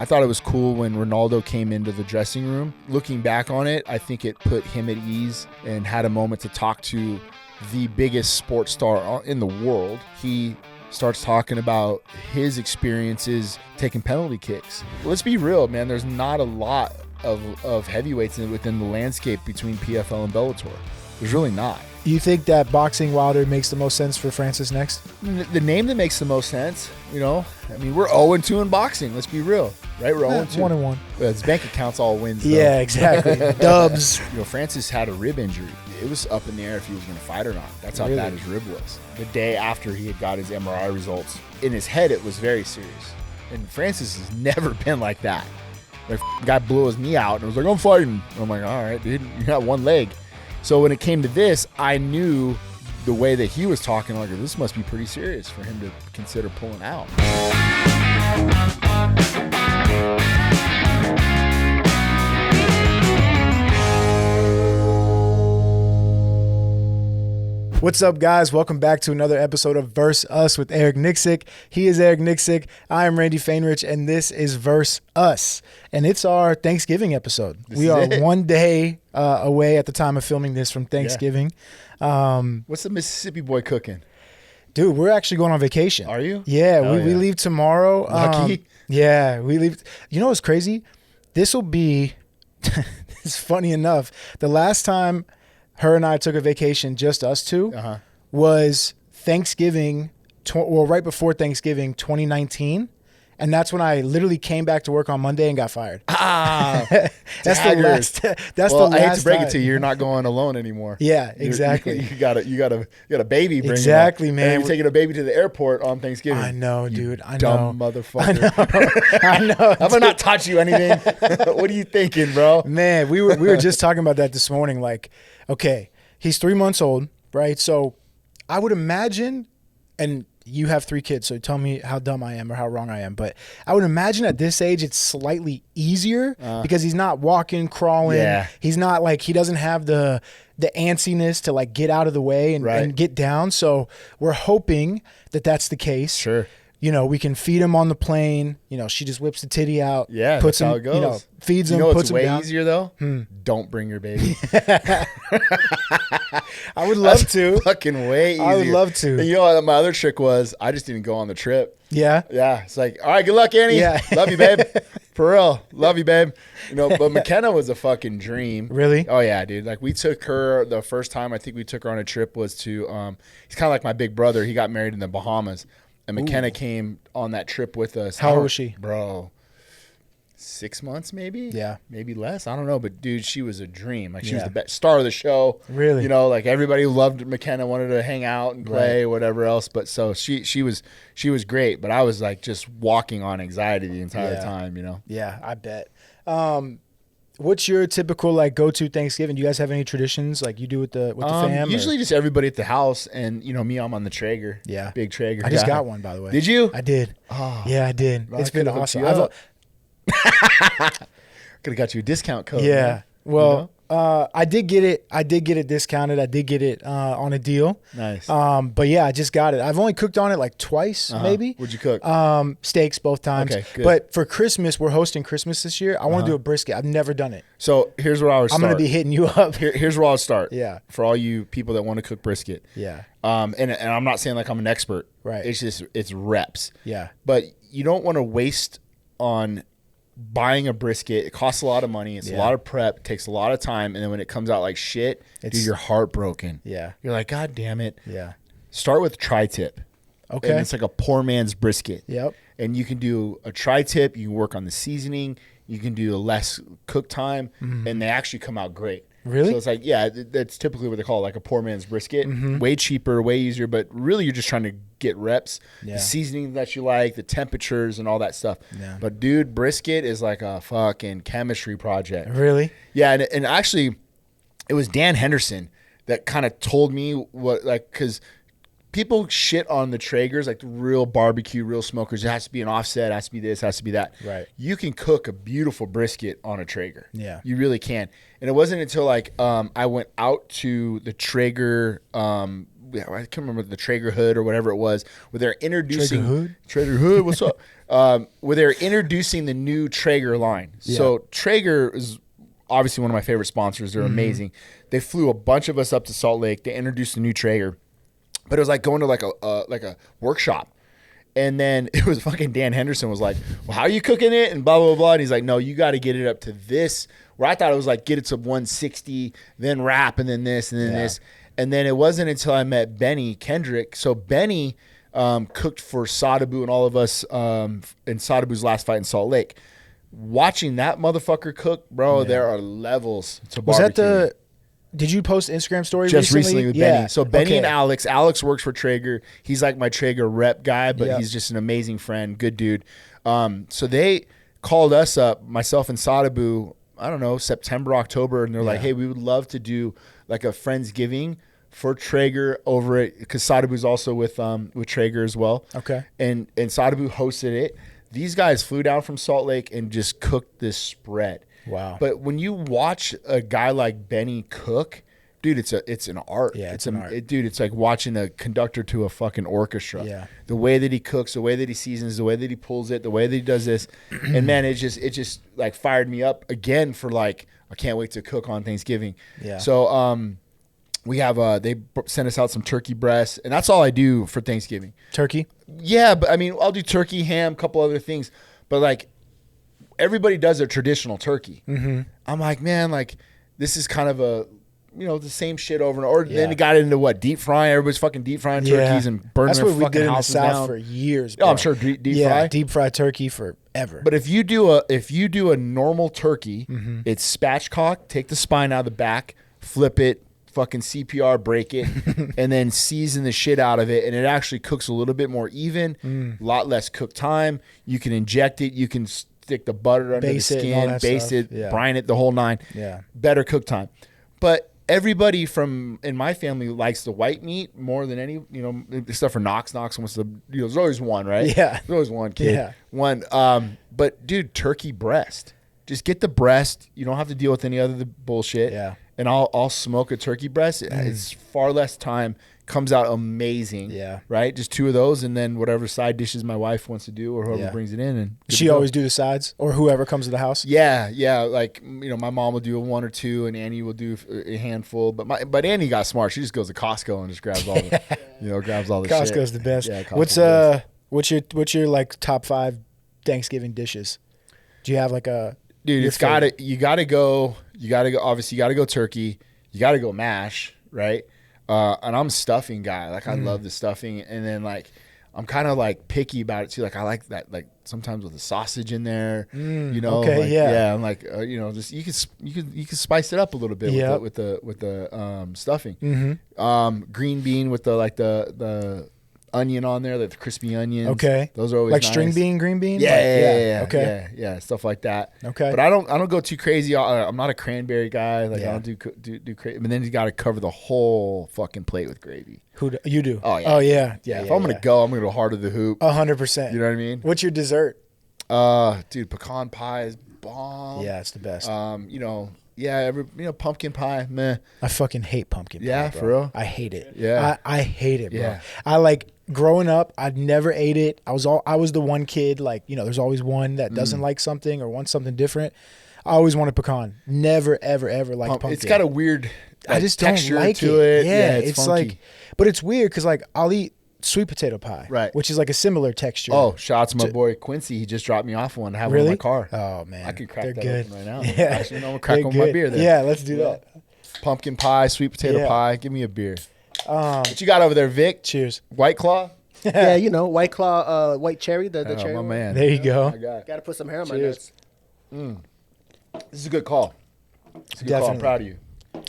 I thought it was cool when Ronaldo came into the dressing room. Looking back on it, I think it put him at ease and had a moment to talk to the biggest sports star in the world. He starts talking about his experiences taking penalty kicks. Let's be real, man. There's not a lot of heavyweights within the landscape between PFL and Bellator. There's really not. You think that boxing Wilder makes the most sense for Francis next? The name that makes the most sense, you know, I mean, we're 0-2 in boxing. Let's be real, right? We're 0-2. 1-1. Well, his bank account's all wins, though. Yeah, exactly. Dubs. You know, Francis had a rib injury. It was up in the air if he was going to fight or not. That's how bad his rib was. The day after he had got his MRI results, in his head, it was very serious. And Francis has never been like that. Like, guy blew his knee out and was like, I'm fighting. I'm like, all right, dude, you got one leg. So when it came to this, I knew the way that he was talking, like, this must be pretty serious for him to consider pulling out. What's up, guys? Welcome back to another episode of Verse Us with Eric Nicksick. He is Eric Nicksick. I am Randy Fainrich, and this is Verse Us. And it's our Thanksgiving episode. We are 1 day away at the time of filming this from Thanksgiving. Yeah. What's the Mississippi boy cooking? Dude, we're actually going on vacation. Are you? Yeah, we leave tomorrow. Lucky. Yeah, we leave. You know what's crazy? This will be, it's funny enough, the last time her and I took a vacation, just us two, was Thanksgiving, right before Thanksgiving 2019. And that's when I literally came back to work on Monday and got fired. That's the last. I hate to break it to you, you're not going alone anymore. Yeah, exactly. You got a baby. Exactly, man. And you're taking a baby to the airport on Thanksgiving. I know, dude. I know. Dumb motherfucker. I know. Have I not taught you anything? What are you thinking, bro? Man, we were just talking about that this morning. Like, okay, he's 3 months old, right? So I would imagine, and you have 3 kids, so tell me how dumb I am or how wrong I am. But I would imagine at this age it's slightly easier because he's not walking, crawling. Yeah. He's not like, he doesn't have the antsiness to like get out of the way and get down. So we're hoping that that's the case. Sure. You know, we can feed him on the plane. You know, she just whips the titty out. Yeah, puts that's him, how it goes. You know, feeds him, you know puts him down. What's way easier though? Don't bring your baby. I would love to. Fucking way easier. I would love to. And you know what my other trick was? I just didn't go on the trip. Yeah. Yeah. It's like, all right, good luck, Annie. Yeah. Love you, babe. For real. Love you, babe. You know, but McKenna was a fucking dream. Really? Oh yeah, dude. Like we took her the first time I think we took her on a trip was to he's kind of like my big brother. He got married in the Bahamas. And McKenna came on that trip with us. How old was she? Bro, 6 months maybe? Yeah. Maybe less. I don't know. But, dude, she was a dream. Like, she was the best star of the show. Really? You know, like, everybody loved McKenna, wanted to hang out and play, whatever else. But so she was great. But I was, like, just walking on anxiety the entire time, you know? Yeah, I bet. What's your typical like go-to Thanksgiving? Do you guys have any traditions like you do with the fam? Usually just everybody at the house, and you know me, I'm on the Traeger. Yeah, big Traeger. I just got one, by the way. Did you? I did. Oh, yeah, I did. Well, it's been awesome. Could have got you a discount code. Yeah. Man. Well, you know? I did get it discounted. I did get it on a deal. Nice. But yeah, I just got it. I've only cooked on it like twice, maybe. What'd you cook? Steaks both times. Okay, good. But for Christmas, we're hosting Christmas this year. I want to do a brisket. I've never done it. So here's where I would start. I'm going to be hitting you up. Here's where I'll start. Yeah. For all you people that want to cook brisket. Yeah. And I'm not saying like I'm an expert. Right. It's reps. Yeah. But you don't want to waste on buying a brisket. It costs a lot of money. It's a lot of prep. It takes a lot of time. And then when it comes out like shit, dude, you're heartbroken. Yeah. You're like, God damn it. Yeah. Start with tri-tip. Okay. And it's like a poor man's brisket. Yep. And you can do a tri-tip. You can work on the seasoning. You can do a less cook time. And they actually come out great. Really? So it's like, yeah, that's typically what they call it, like a poor man's brisket. Way cheaper, way easier, but really you're just trying to get reps, the seasoning that you like, the temperatures and all that stuff. Yeah. But dude, brisket is like a fucking chemistry project. Really? Yeah, and actually it was Dan Henderson that kind of told me what, like, because people shit on the Traegers, like the real barbecue, real smokers. It has to be an offset, it has to be this, it has to be that. Right. You can cook a beautiful brisket on a Traeger. Yeah. You really can. And it wasn't until like I went out to the Traeger, I can't remember the Traeger Hood or whatever it was, where they're introducing Traeger Hood? Traeger Hood, what's up? where they're introducing the new Traeger line. Yeah. So Traeger is obviously one of my favorite sponsors. They're amazing. They flew a bunch of us up to Salt Lake. They introduced the new Traeger, but it was like going to like a workshop. And then it was fucking Dan Henderson was like, well, how are you cooking it? And blah, blah, blah. And he's like, no, you got to get it up to this. Where I thought it was like, get it to 160, then wrap, and then this, and then this. And then it wasn't until I met Benny Kendrick. So Benny cooked for Sadabu and all of us in Sadabu's last fight in Salt Lake. Watching that motherfucker cook, bro, there are levels to barbecue. Did you post Instagram story just recently with Benny? So Benny and Alex works for Traeger. He's like my Traeger rep guy, but he's just an amazing friend, good dude. So they called us up, myself and Sadabu, I don't know, September, October, and they're like, hey, we would love to do like a Friendsgiving for Traeger over it, because Sadabu's also with Traeger as well. Okay. And Sadabu hosted it. These guys flew down from Salt Lake and just cooked this spread. Wow. But when you watch a guy like Benny cook, dude, it's an art. Yeah, it's an art. Dude, it's like watching a conductor to a fucking orchestra. Yeah. The way that he cooks, the way that he seasons, the way that he pulls it, the way that he does this. And man, it just like fired me up again for like, I can't wait to cook on Thanksgiving. Yeah. So we have they sent us out some turkey breasts, and that's all I do for Thanksgiving. Turkey? Yeah, but I mean, I'll do turkey, ham, a couple other things. But like, everybody does their traditional turkey. Mm-hmm. I'm like, man, like this is kind of a, the same shit over and over. Then it got into what, deep frying. Everybody's fucking deep frying turkeys and burning their fucking houses down. That's what we did in the South for years, bro. Oh, I'm sure deep fry. Deep fry turkey forever. But if you do a normal turkey, it's spatchcock. Take the spine out of the back, flip it, fucking CPR, break it, and then season the shit out of it, and it actually cooks a little bit more even, a lot less cook time. You can inject it. You can stick the butter under the skin, baste it, brine it, the whole nine. Yeah. Better cook time. But everybody in my family likes the white meat more than any, except for Knox. Knox wants there's always one, right? Yeah. There's always one kid. Yeah. One. But dude, turkey breast. Just get the breast. You don't have to deal with any other bullshit. Yeah. And I'll smoke a turkey breast. It's far less time. Comes out amazing. Yeah. Right? Just two of those, and then whatever side dishes my wife wants to do or whoever brings it in. And she always do the sides, or whoever comes to the house? Yeah. Like, my mom will do one or two, and Annie will do a handful. But Annie got smart. She just goes to Costco and just grabs all the grabs all the shit. Costco's the best. Yeah, what's your like top 5 Thanksgiving dishes? Do you have like a dude? You gotta go. Obviously, you gotta go turkey. You gotta go mash, right? And I'm a stuffing guy. Like, I love the stuffing. And then, like, I'm kind of, like, picky about it, too. Like, I like that, like, sometimes with the sausage in there, Okay, like, yeah. I'm like, just you can spice it up a little bit with the stuffing. Mm-hmm. Green bean with the onion on there, like the crispy onions. Okay. Those are always like nice. String bean, green bean? Yeah. Okay. Yeah, stuff like that. Okay. But I don't go too crazy. I'm not a cranberry guy. Like, I don't do crazy. But then you got to cover the whole fucking plate with gravy. You do? Oh, yeah. Oh, yeah. If I'm going to go, I'm going to go hard to the hoop. 100%. You know what I mean? What's your dessert? Dude, pecan pie is bomb. Yeah, it's the best. Pumpkin pie, meh. I fucking hate pumpkin pie. Yeah, bro. for real? I hate it. Yeah. I hate it, bro. Yeah. I like growing up, I'd never ate it. I was the one kid, like, there's always one that doesn't like something or wants something different. I always wanted pecan. Never, ever, ever liked pumpkin. It's got a weird I just texture don't like to it. Yeah, it's like, but it's weird because, like, I'll eat sweet potato pie, right? Which is like a similar texture. Oh, shout out to my boy Quincy. He just dropped me off one. I have one in my car. Oh man, I can crack that good. open right now. Yeah, actually, I'm gonna crack on my beer there. Yeah, let's do that. Pumpkin pie, sweet potato pie. Give me a beer. What you got over there, Vic? Cheers. White Claw. Yeah, White Claw, white cherry. The cherry. My man. There you go. Got to put some hair on my nuts. This is a good call. It's a good call. I'm proud of you.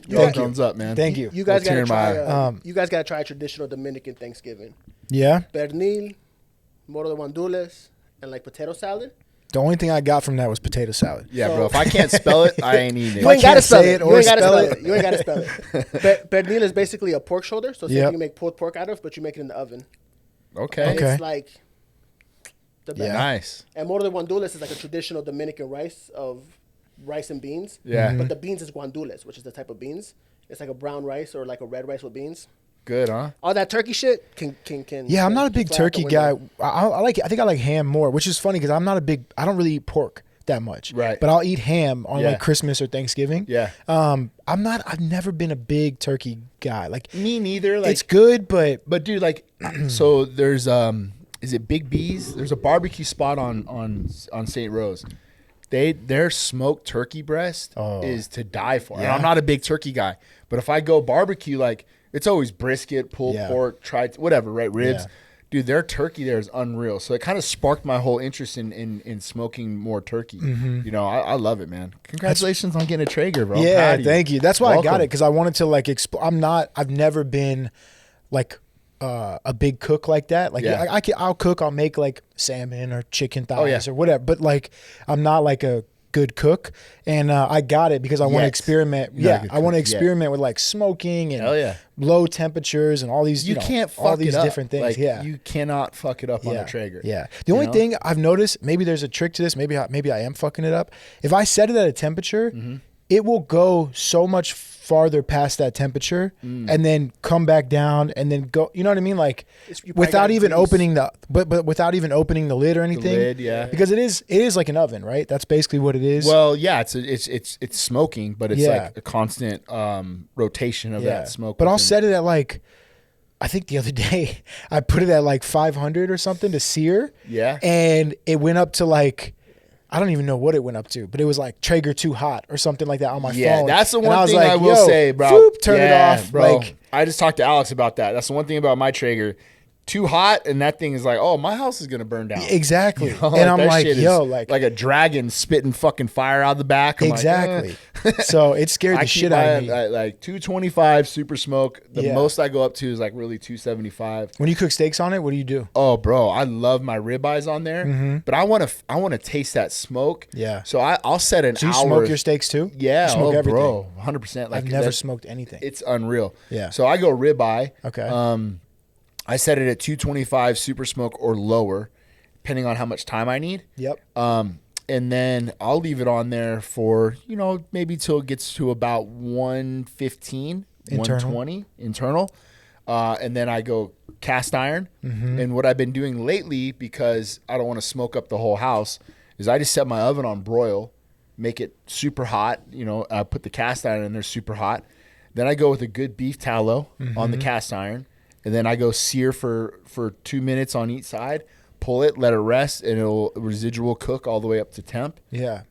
Thumbs up, man. Thank you. You guys gotta try. You guys gotta try traditional Dominican Thanksgiving. Yeah. Pernil, moro de guandules, and like potato salad. The only thing I got from that was potato salad. Yeah, bro. If I can't spell it, I ain't eating it. You ain't gotta spell it. You ain't gotta spell it. You ain't gotta spell it. Pernil is basically a pork shoulder, so you make pulled pork out of, but you make it in the oven. Okay. And it's like the best. Yeah. Nice. And moro de guandules is like a traditional Dominican rice and beans. Yeah. But the beans is guandules, which is the type of beans. It's like a brown rice or like a red rice with beans. Good, huh? All that turkey shit can. Yeah, I'm not a big fly out turkey the guy. window. I think I like ham more, which is funny because I don't really eat pork that much. Right. But I'll eat ham on Yeah. like Christmas or Thanksgiving. Yeah. I've never been a big turkey guy. Like Me neither. Like, it's good, but dude, like, so there's is it Big B's? There's a barbecue spot on St. Rose. Their smoked turkey breast is to die for. And Yeah. I'm not a big turkey guy, but if I go barbecue, like it's always brisket, pulled pork, whatever, right? Ribs. Yeah. Dude, their turkey there is unreal. So it kind of sparked my whole interest in smoking more turkey. You know, I love it, man. Congratulations on getting a Traeger, bro. yeah, thank you. That's why I got Welcome. it, because I wanted to like I've never been like a big cook like that. Like Yeah. I'll cook. I'll make like salmon or chicken thighs yeah. or whatever. But like I'm not like a good cook, and I got it because I want to Yet. experiment. You're not a Yeah, good I want to cook yet. experiment with like smoking and Hell yeah. low temperatures and all these. You know, can't fuck all these it up. different things. Like, Yeah, you cannot fuck it up on a Traeger. Yeah. The only know? thing I've noticed, maybe there's a trick to this. Maybe I am fucking it up. If I set it at a temperature, it will go so much farther past that temperature and then come back down and then go. You know what I mean? Like You probably without gotta even grease. opening but without even opening the lid or anything. lid, yeah. Because it is like an oven, right? That's basically what it is. Well, yeah, it's smoking, but it's Yeah. like a constant rotation of that smoke. But I'll within- set it at like, I think the other day I put it at like 500 or something to sear. Yeah. And it went up to like, I don't even know what it went up to, but it was like Traeger too hot or something like that on my Yeah, phone. that's the And one was thing like, I will yo, say, bro. Whoop, turn it Yeah, off. bro. Like, I just talked to Alex about that. That's the one thing about my Traeger. Too hot, and that thing is like, oh, my house is gonna burn down. exactly. You know, And I'm that like, shit is yo, like a dragon spitting fucking fire out the back. I'm like, exactly. So it scared I the keep shit out of me. like 225 super smoke. The Yeah. most I go up to is like really 275. When you cook steaks on it, what do you do? Oh, bro, I love my ribeyes on there, but I want to taste that smoke. Yeah. So I'll set an So you hour. smoke your steaks too? Yeah, You smoke everything. bro, 100%. Like I've never that- smoked anything. It's unreal. Yeah. So I go ribeye. Okay. I set it at 225 super smoke or lower, depending on how much time I need. Yep. And then I'll leave it on there for, maybe till it gets to about 115, Internal. 120 internal. And then I go cast iron. And what I've been doing lately, because I don't want to smoke up the whole house, is I just set my oven on broil, make it super hot. I put the cast iron in there super hot. Then I go with a good beef tallow on the cast iron. And then I go sear for 2 minutes on each side, pull it, let it rest, and it'll residual cook all the way up to temp. Yeah.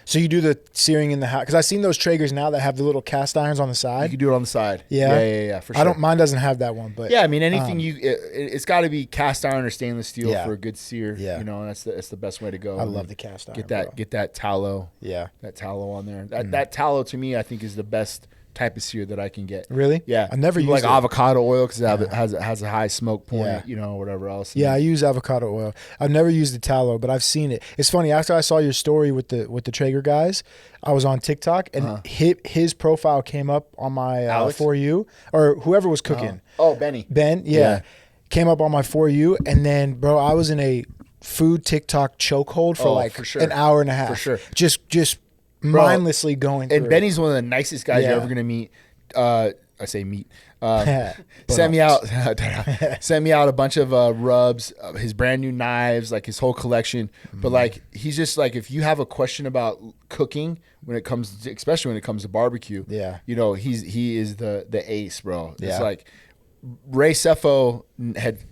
So you do the searing in the house, because I've seen those Traegers now that have the little cast irons on the You side. can do it on the side. Yeah? Yeah, for sure. Mine doesn't have that one, but Yeah, I mean, anything it's got to be cast iron or stainless steel Yeah. for a good sear. Yeah. And that's the best way to go. I And love the cast iron. get that tallow. Yeah. That tallow on there. That tallow to me, I think, is the best type of sear that I can get. Really? Yeah. I've never People used like it. avocado oil because it has a high smoke point. Yeah. Whatever else. Yeah, I use avocado oil. I've never used the tallow, but I've seen it. It's funny. After I saw your story with the Traeger guys, I was on TikTok and his profile came up on my Alex? For You, or whoever was cooking. Oh, Benny. Ben, yeah, came up on my For You, and then bro, I was in a food TikTok chokehold for like for sure. an hour and a half. For sure. Just mindlessly going through And Benny's one of the nicest guys Yeah. you're ever gonna meet. I say meet. it. Sent me out a bunch of rubs, his brand new knives, like his whole collection. But like he's just like, if you have a question about cooking especially when it comes to barbecue, Yeah. he is the ace, bro. Yeah. It's like Ray Cepho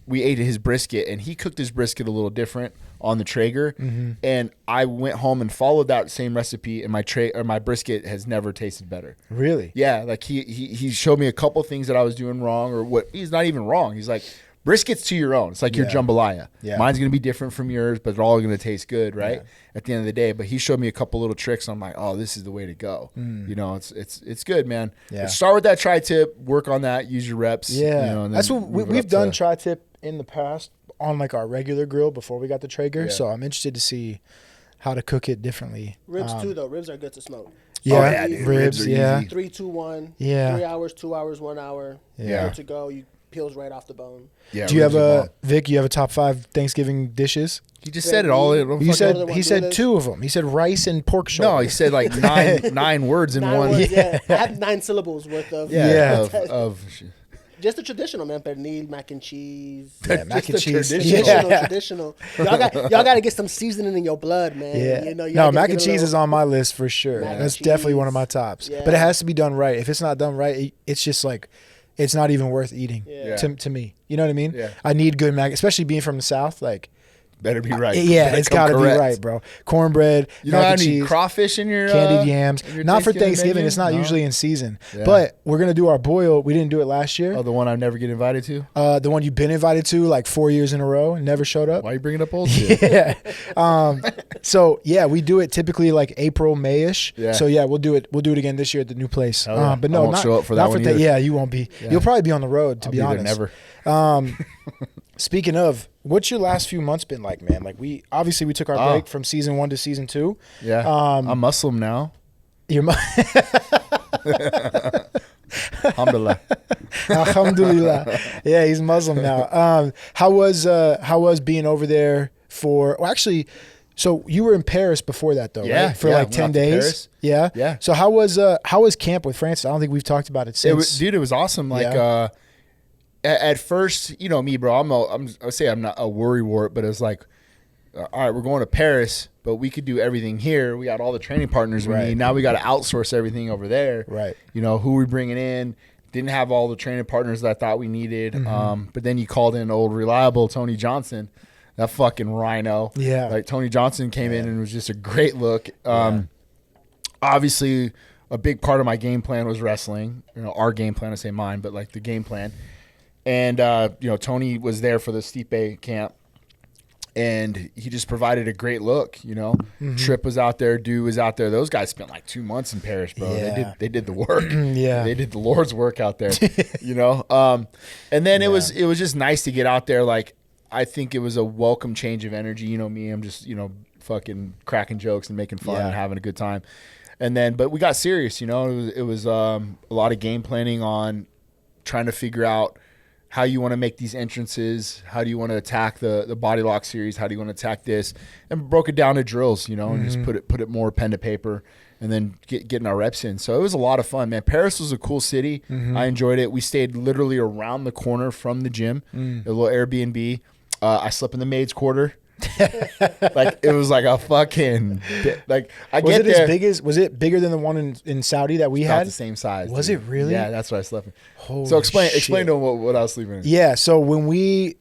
we ate his brisket, and he cooked his brisket a little different on the Traeger, and I went home and followed that same recipe, and my brisket has never tasted better. Really? Yeah, like he showed me a couple things that I was doing wrong, or what he's not even wrong. He's like, brisket's to your own. It's like your jambalaya. Yeah. Mine's gonna be different from yours, but they're all gonna taste good, right? Yeah. At the end of the day. But he showed me a couple little tricks. And I'm like, oh, this is the way to go. It's good, man. Yeah. Start with that tri-tip, work on that, use your reps. Yeah, and that's then what move it we've up done to- tri-tip in the past on like our regular grill before we got the Traeger. Yeah. So I'm interested to see how to cook it differently. Ribs too, though. Ribs are good to smoke. Yeah, dude, ribs. are Yeah, easy. 3, 2, 1. Yeah. 3 hours, 2 hours, 1 hour. Yeah. Good to go. You peels right off the bone. Yeah, Do you have ribs are bomb. Vic? You have a top 5 Thanksgiving dishes? He just said it all. He said Another one, he do said this. 2 of them. He said rice and pork shoulder. no. He said like nine words in 9 one. words, yeah. I have 9 syllables worth of. Yeah. of Just the traditional, man. Pernil, mac and cheese. Yeah, mac and cheese. Traditional. Y'all got to get some seasoning in your blood, man. Yeah. You know, no, mac and cheese is on my list for sure. Mac That's definitely one of my tops. Yeah. But it has to be done right. If it's not done right, it's just like, it's not even worth eating to me. You know what I mean? Yeah. I need good mac, especially being from the South. Like, better be right. Yeah, it's got to be right, bro. Cornbread, you know, mac I and need cheese, crawfish in your candied yams. your Not for Thanksgiving. menu? It's not No. usually in season. Yeah. But we're gonna do our boil. We didn't do it last year. Oh, the one I never get invited to. The one you've been invited to like 4 years in a row and never showed up. Why are you bringing up old shit? Yeah. So yeah, we do it typically like April, May-ish. Yeah. So yeah, we'll do it. We'll do it again this year at the new place. Oh, yeah. But no, I won't not show up for that not one for either. yeah, you won't be. Yeah. You'll probably be on the road. To I'll be be there honest, never. Speaking of, what's your last few months been like, man? Like we took our break from season 1 to season 2. Yeah. I'm Muslim now. Your Alhamdulillah. Alhamdulillah. Yeah, he's Muslim now. How was being over there for? Well, actually, so you were in Paris before that, though, Yeah, right? For yeah, like went 10 out to days. Paris. Yeah, Yeah. So how was camp with Francis? I don't think we've talked about it since. It was awesome. Like, Yeah. at first, you know me, bro. I say I'm not a worrywart, but it's like, all right, we're going to Paris, but we could do everything here. We got all the training partners we Right. need. Now we got to outsource everything over there. Right. You know, who we bringing in. Didn't have all the training partners that I thought we needed. Mm-hmm. But then you called in old reliable Tony Johnson, that fucking rhino. Yeah. Like Tony Johnson came in and it was just a great look. Obviously, a big part of my game plan was wrestling. You know, our game plan, I say mine, but like the game plan. And, you know, Tony was there for the Stipe camp. And he just provided a great look, you know. Tripp was out there, Dew was out there. Those guys spent like 2 months in Paris, bro. Yeah. They did the work. Yeah. They did the Lord's work out there, you know. And then it was just nice to get out there. Like, I think it was a welcome change of energy. You know me, I'm just, you know, fucking cracking jokes and making fun and having a good time. And then, but we got serious, you know. It was a lot of game planning on trying to figure out how you want to make these entrances, how do you want to attack the body lock series, how do you want to attack this, and broke it down to drills, you know, and just put it more pen to paper, and then getting our reps in. So it was a lot of fun, man. Paris was a cool city. I enjoyed it. We stayed literally around the corner from the gym, a little Airbnb. I slept in the maid's quarter. Like it was like a fucking like I Was get it there. as big as? Was it bigger than the one in Saudi that we About had? the same size. Was dude. it really? Yeah, that's what I slept in. Holy So explain shit. to them what I was sleeping in. Yeah, so when we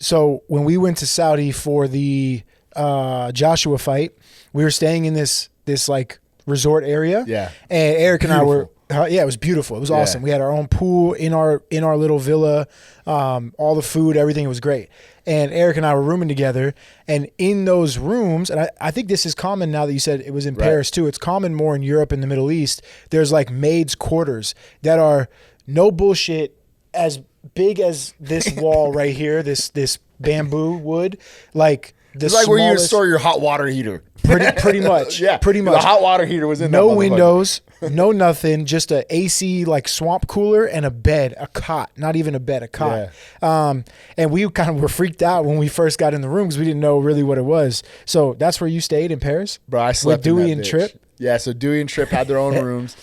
went to Saudi for the Joshua fight, we were staying in this like resort area. Yeah. And Eric and I were Beautiful. yeah, it was beautiful. It was awesome. We had our own pool in our little villa, all the food, everything was great. And Eric and I were rooming together, and in those rooms, and I think this is common now that you said it was in Paris too. It's common more in Europe and the Middle East. There's like maids' quarters that are no bullshit as big as this wall right here, this bamboo wood, like the It's like where you smallest- store your hot water heater. pretty much. Yeah, pretty much. The hot water heater was in No that motherfucker. windows, no nothing, just a AC like swamp cooler and a bed, a cot, not even a bed, a cot. And we kind of were freaked out when we first got in the room because we didn't know really what it was. So that's where you stayed in Paris? Bro, I slept with Dewey in that and bitch. Tripp? Yeah, so Dewey and Tripp had their own rooms.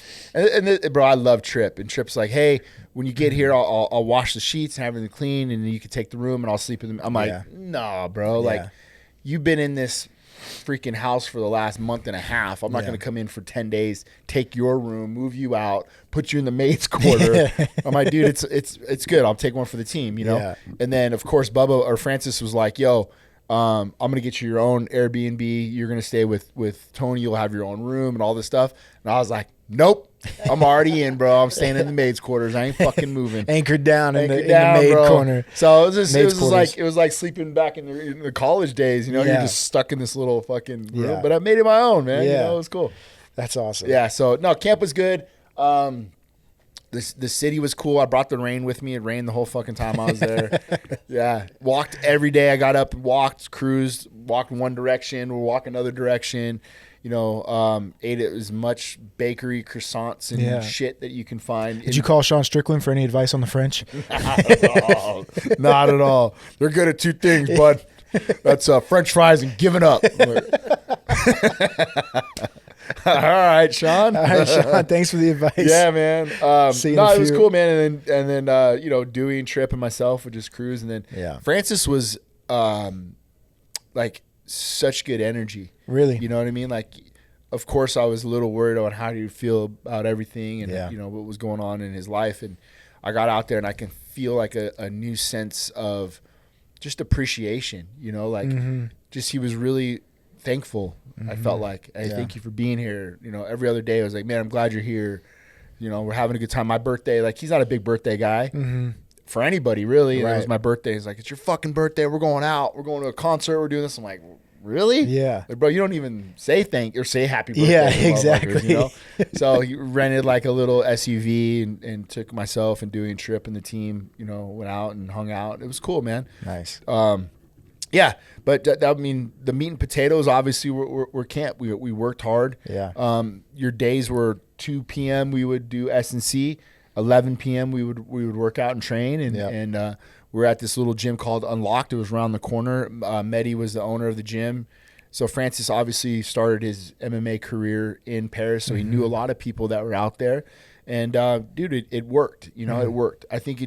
Bro, I love Tripp. And Tripp's like, hey, when you get here, I'll wash the sheets and have everything clean, and then you can take the room and I'll sleep in them. I'm like, nah, bro. Like, you've been in this freaking house for the last month and a half. I'm not going to come in for 10 days, take your room, move you out, put you in the maid's quarter. I'm like, dude, it's good. I'll take one for the team, you know? Yeah. And then, of course, Bubba or Francis was like, yo, I'm going to get you your own Airbnb. You're going to stay with Tony. You'll have your own room and all this stuff. And I was like, nope. I'm already in, bro. I'm staying in the maid's quarters. I ain't fucking moving. Anchored down in the down, maid bro. corner. So it was Maid's just quarters. it was like sleeping back in the college days. You know, you're Yeah. just stuck in this little fucking room. Yeah. But I made it my own, man. Yeah. You know, it was cool. That's awesome. Yeah. So no, camp was good. The city was cool. I brought the rain with me. It rained the whole fucking time I was there. Yeah. Walked every day. I got up, walked, cruised, walked one direction, or walk another direction. You know, ate as much bakery, croissants, and shit that you can find. Did you call Sean Strickland for any advice on the French? Not at all. Not at all. They're good at two things, bud. That's French fries and giving up. All right, Sean. All right, Sean. Thanks for the advice. Yeah, man. See you no, in a it was few. cool, man. And then you know, Dewey and Tripp and myself would just cruise, and then Francis was like such good energy. Really? You know what I mean? Like, of course, I was a little worried on how he'd feel about everything and you know what was going on in his life, and I got out there and I can feel like a new sense of just appreciation. You know, like just he was really thankful. I felt like, hey, thank you for being here. You know, every other day I was like, man, I'm glad you're here. You know, we're having a good time. My birthday, like, he's not a big birthday guy for anybody, really. And it was my birthday. He's like, it's your fucking birthday. We're going out. We're going to a concert. We're doing this. I'm like, really? Yeah. Like, bro, you don't even say thank or say happy birthday. Yeah, exactly. You know? So he rented like a little SUV and took myself and Dewey and Tripp and the team, you know, went out and hung out. It was cool, man. Nice. Yeah, but I mean, the meat and potatoes obviously were camp. We worked hard. Yeah. Your days were 2 p.m. we would do S&C. 11 p.m. we would work out and train, and we're at this little gym called Unlocked. It was around the corner. Mehdi was the owner of the gym. So Francis obviously started his MMA career in Paris, so he knew a lot of people that were out there. And dude, it worked. You know, it worked. I think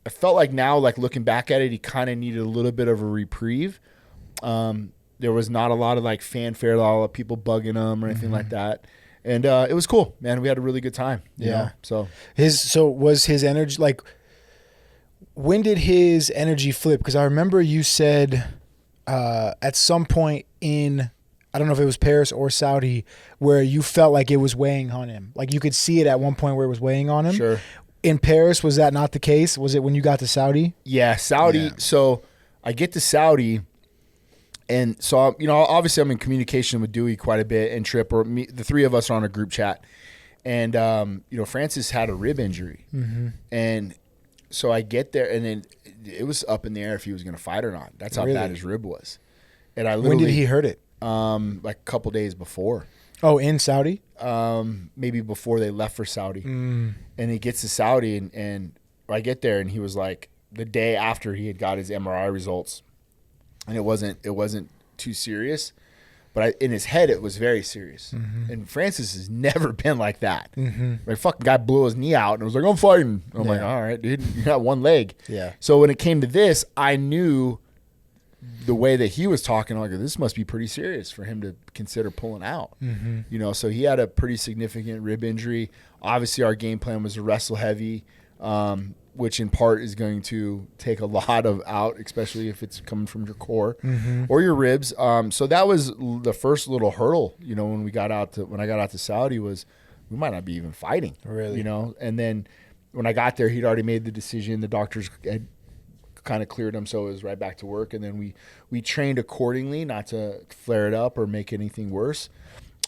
I felt like now, like looking back at it, he kind of needed a little bit of a reprieve. There was not a lot of like fanfare, a lot of people bugging him or anything like that. And it was cool, man. We had a really good time. You know? So was his energy, like, when did his energy flip? Because I remember you said at some point in, I don't know if it was Paris or Saudi, where you felt like it was weighing on him. Like you could see it at one point where it was weighing on him. Sure. In Paris, was that not the case? Was it when you got to Saudi? Yeah, Saudi. Yeah. So I get to Saudi, and so, you know, obviously I'm in communication with Dewey quite a bit, and Tripp, or me, the three of us are on a group chat. And, you know, Francis had a rib injury. And so I get there, and then it was up in the air if he was going to fight or not. That's how bad his rib was. And I literally, when did he hurt it? Like a couple days before. Oh, in Saudi? Maybe before they left for Saudi. And he gets to Saudi, and I get there, and he was like, the day after he had got his MRI results, and it wasn't too serious, but in his head it was very serious. And Francis has never been like that. Like, fucking guy blew his knee out and was like, I'm fighting. I'm like, all right, dude, you got one leg. Yeah. So when it came to this, I knew the way that he was talking, like, this must be pretty serious for him to consider pulling out. You know, so he had a pretty significant rib injury. Obviously, our game plan was to wrestle heavy, which in part is going to take a lot of out, especially if it's coming from your core or your ribs. So that was the first little hurdle, you know, when I got out to Saudi, was we might not be even fighting, really, you know. And then when I got there, he'd already made the decision. The doctors had kind of cleared him, so it was right back to work. And then we trained accordingly, not to flare it up or make anything worse.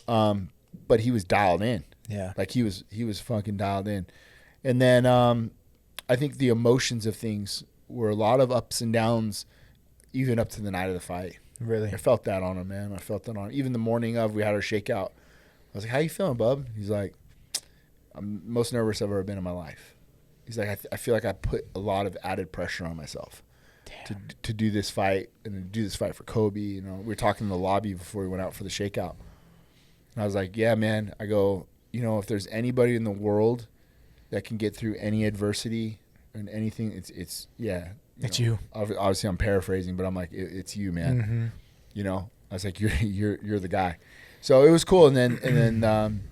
But he was dialed in. Yeah. Like he was fucking dialed in. And then I think the emotions of things were a lot of ups and downs, even up to the night of the fight. Really? I felt that on him, man. I felt that on him. Even the morning of, we had our shakeout. I was like, how you feeling, bub? He's like, I'm most nervous I've ever been in my life. He's like, I feel like I put a lot of added pressure on myself to do this fight and to do this fight for Kobe. You know, we were talking in the lobby before we went out for the shakeout. And I was like, yeah, man. I go, you know, if there's anybody in the world that can get through any adversity and anything, it's you. Obviously, I'm paraphrasing, but I'm like, it's you, man. You know, I was like, you're the guy. So it was cool. And then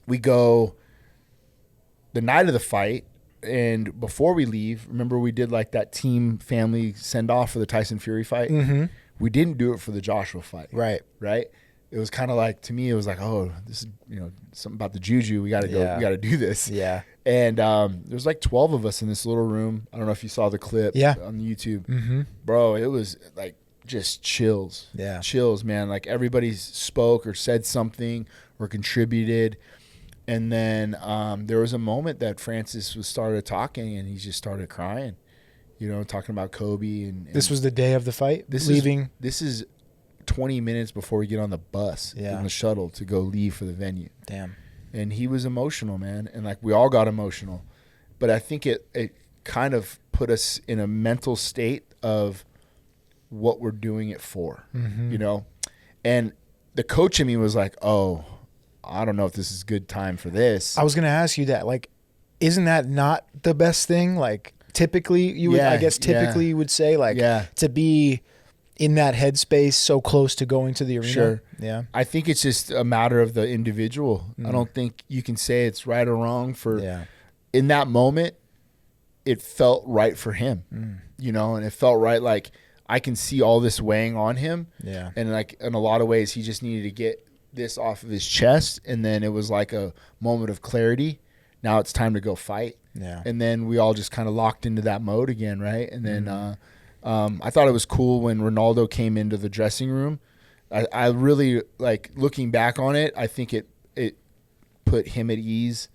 we go the night of the fight. And before we leave, remember we did like that team family send off for the Tyson Fury fight. We didn't do it for the Joshua fight. Right. It was kind of like, to me, it was like, oh, this is, you know, something about the juju. We got to go. We got to do this. Yeah. And there was like 12 of us in this little room. I don't know if you saw the clip on YouTube. Bro, it was like just chills. Yeah. Chills, man. Like everybody spoke or said something or contributed. And then there was a moment that Francis started talking, and he just started crying, you know, talking about Kobe. And this was the day of the fight? This is 20 minutes before we get on the bus in the shuttle to go leave for the venue. Damn. And he was emotional, man. And like we all got emotional. But I think it kind of put us in a mental state of what we're doing it for, you know? And the coach in me was like, oh, I don't know if this is a good time for this. I was going to ask you that. Like, isn't that not the best thing? Like, typically, you would, I guess typically you would say, like, to be in that headspace so close to going to the arena. Sure. Yeah. I think it's just a matter of the individual. I don't think you can say it's right or wrong for in that moment. It felt right for him, you know, and it felt right. Like, I can see all this weighing on him. Yeah. And like in a lot of ways, he just needed to get this off of his chest. And then it was like a moment of clarity. Now it's time to go fight. Yeah. And then we all just kind of locked into that mode again. Right. And then, I thought it was cool when Ronaldo came into the dressing room. I really, like, looking back on it, I think it put him at ease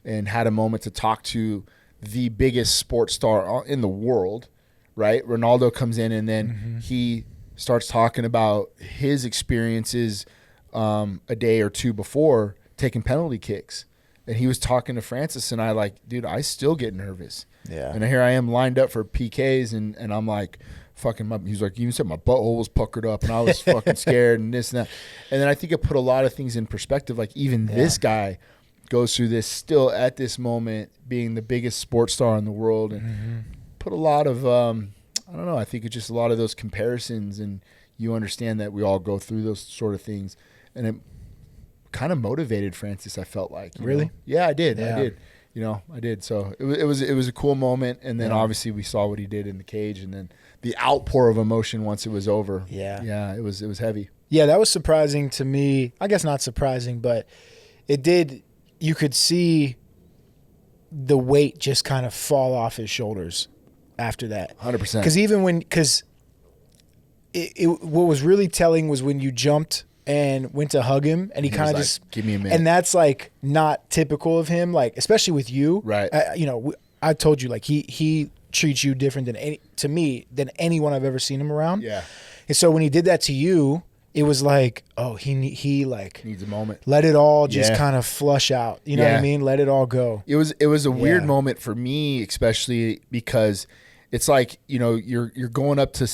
and had a moment to talk to the biggest sports star in the world, right? Ronaldo comes in and then he starts talking about his experiences a day or two before taking penalty kicks. And he was talking to Francis and I, like, dude, I still get nervous. Yeah. And here I am lined up for PKs and I'm like, he's like, you said my butthole was puckered up and I was fucking scared and this and that. And then I think it put a lot of things in perspective. Like, even this guy goes through this still at this moment, being the biggest sports star in the world, and put a lot of, I don't know, I think it's just a lot of those comparisons, and you understand that we all go through those sort of things. And it kind of motivated Francis, I felt like. Really? Know? Yeah, I did. Yeah. I did. You know, I did. So it was a cool moment. And then obviously we saw what he did in the cage, and then the outpour of emotion once it was over. Yeah. Yeah, it was heavy. Yeah, that was surprising to me. I guess not surprising, but it did. You could see the weight just kind of fall off his shoulders after that. 100%. Because what was really telling was when you jumped and went to hug him, and he kind of like, just give me a minute. And that's like not typical of him, like especially with you, right? You know, I told you, like he treats you different than anyone I've ever seen him around. Yeah. And so when he did that to you, it was like, oh, he like needs a moment. Let it all just kind of flush out. You know what I mean? Let it all go. It was a weird moment for me, especially because it's like, you know, you're going up to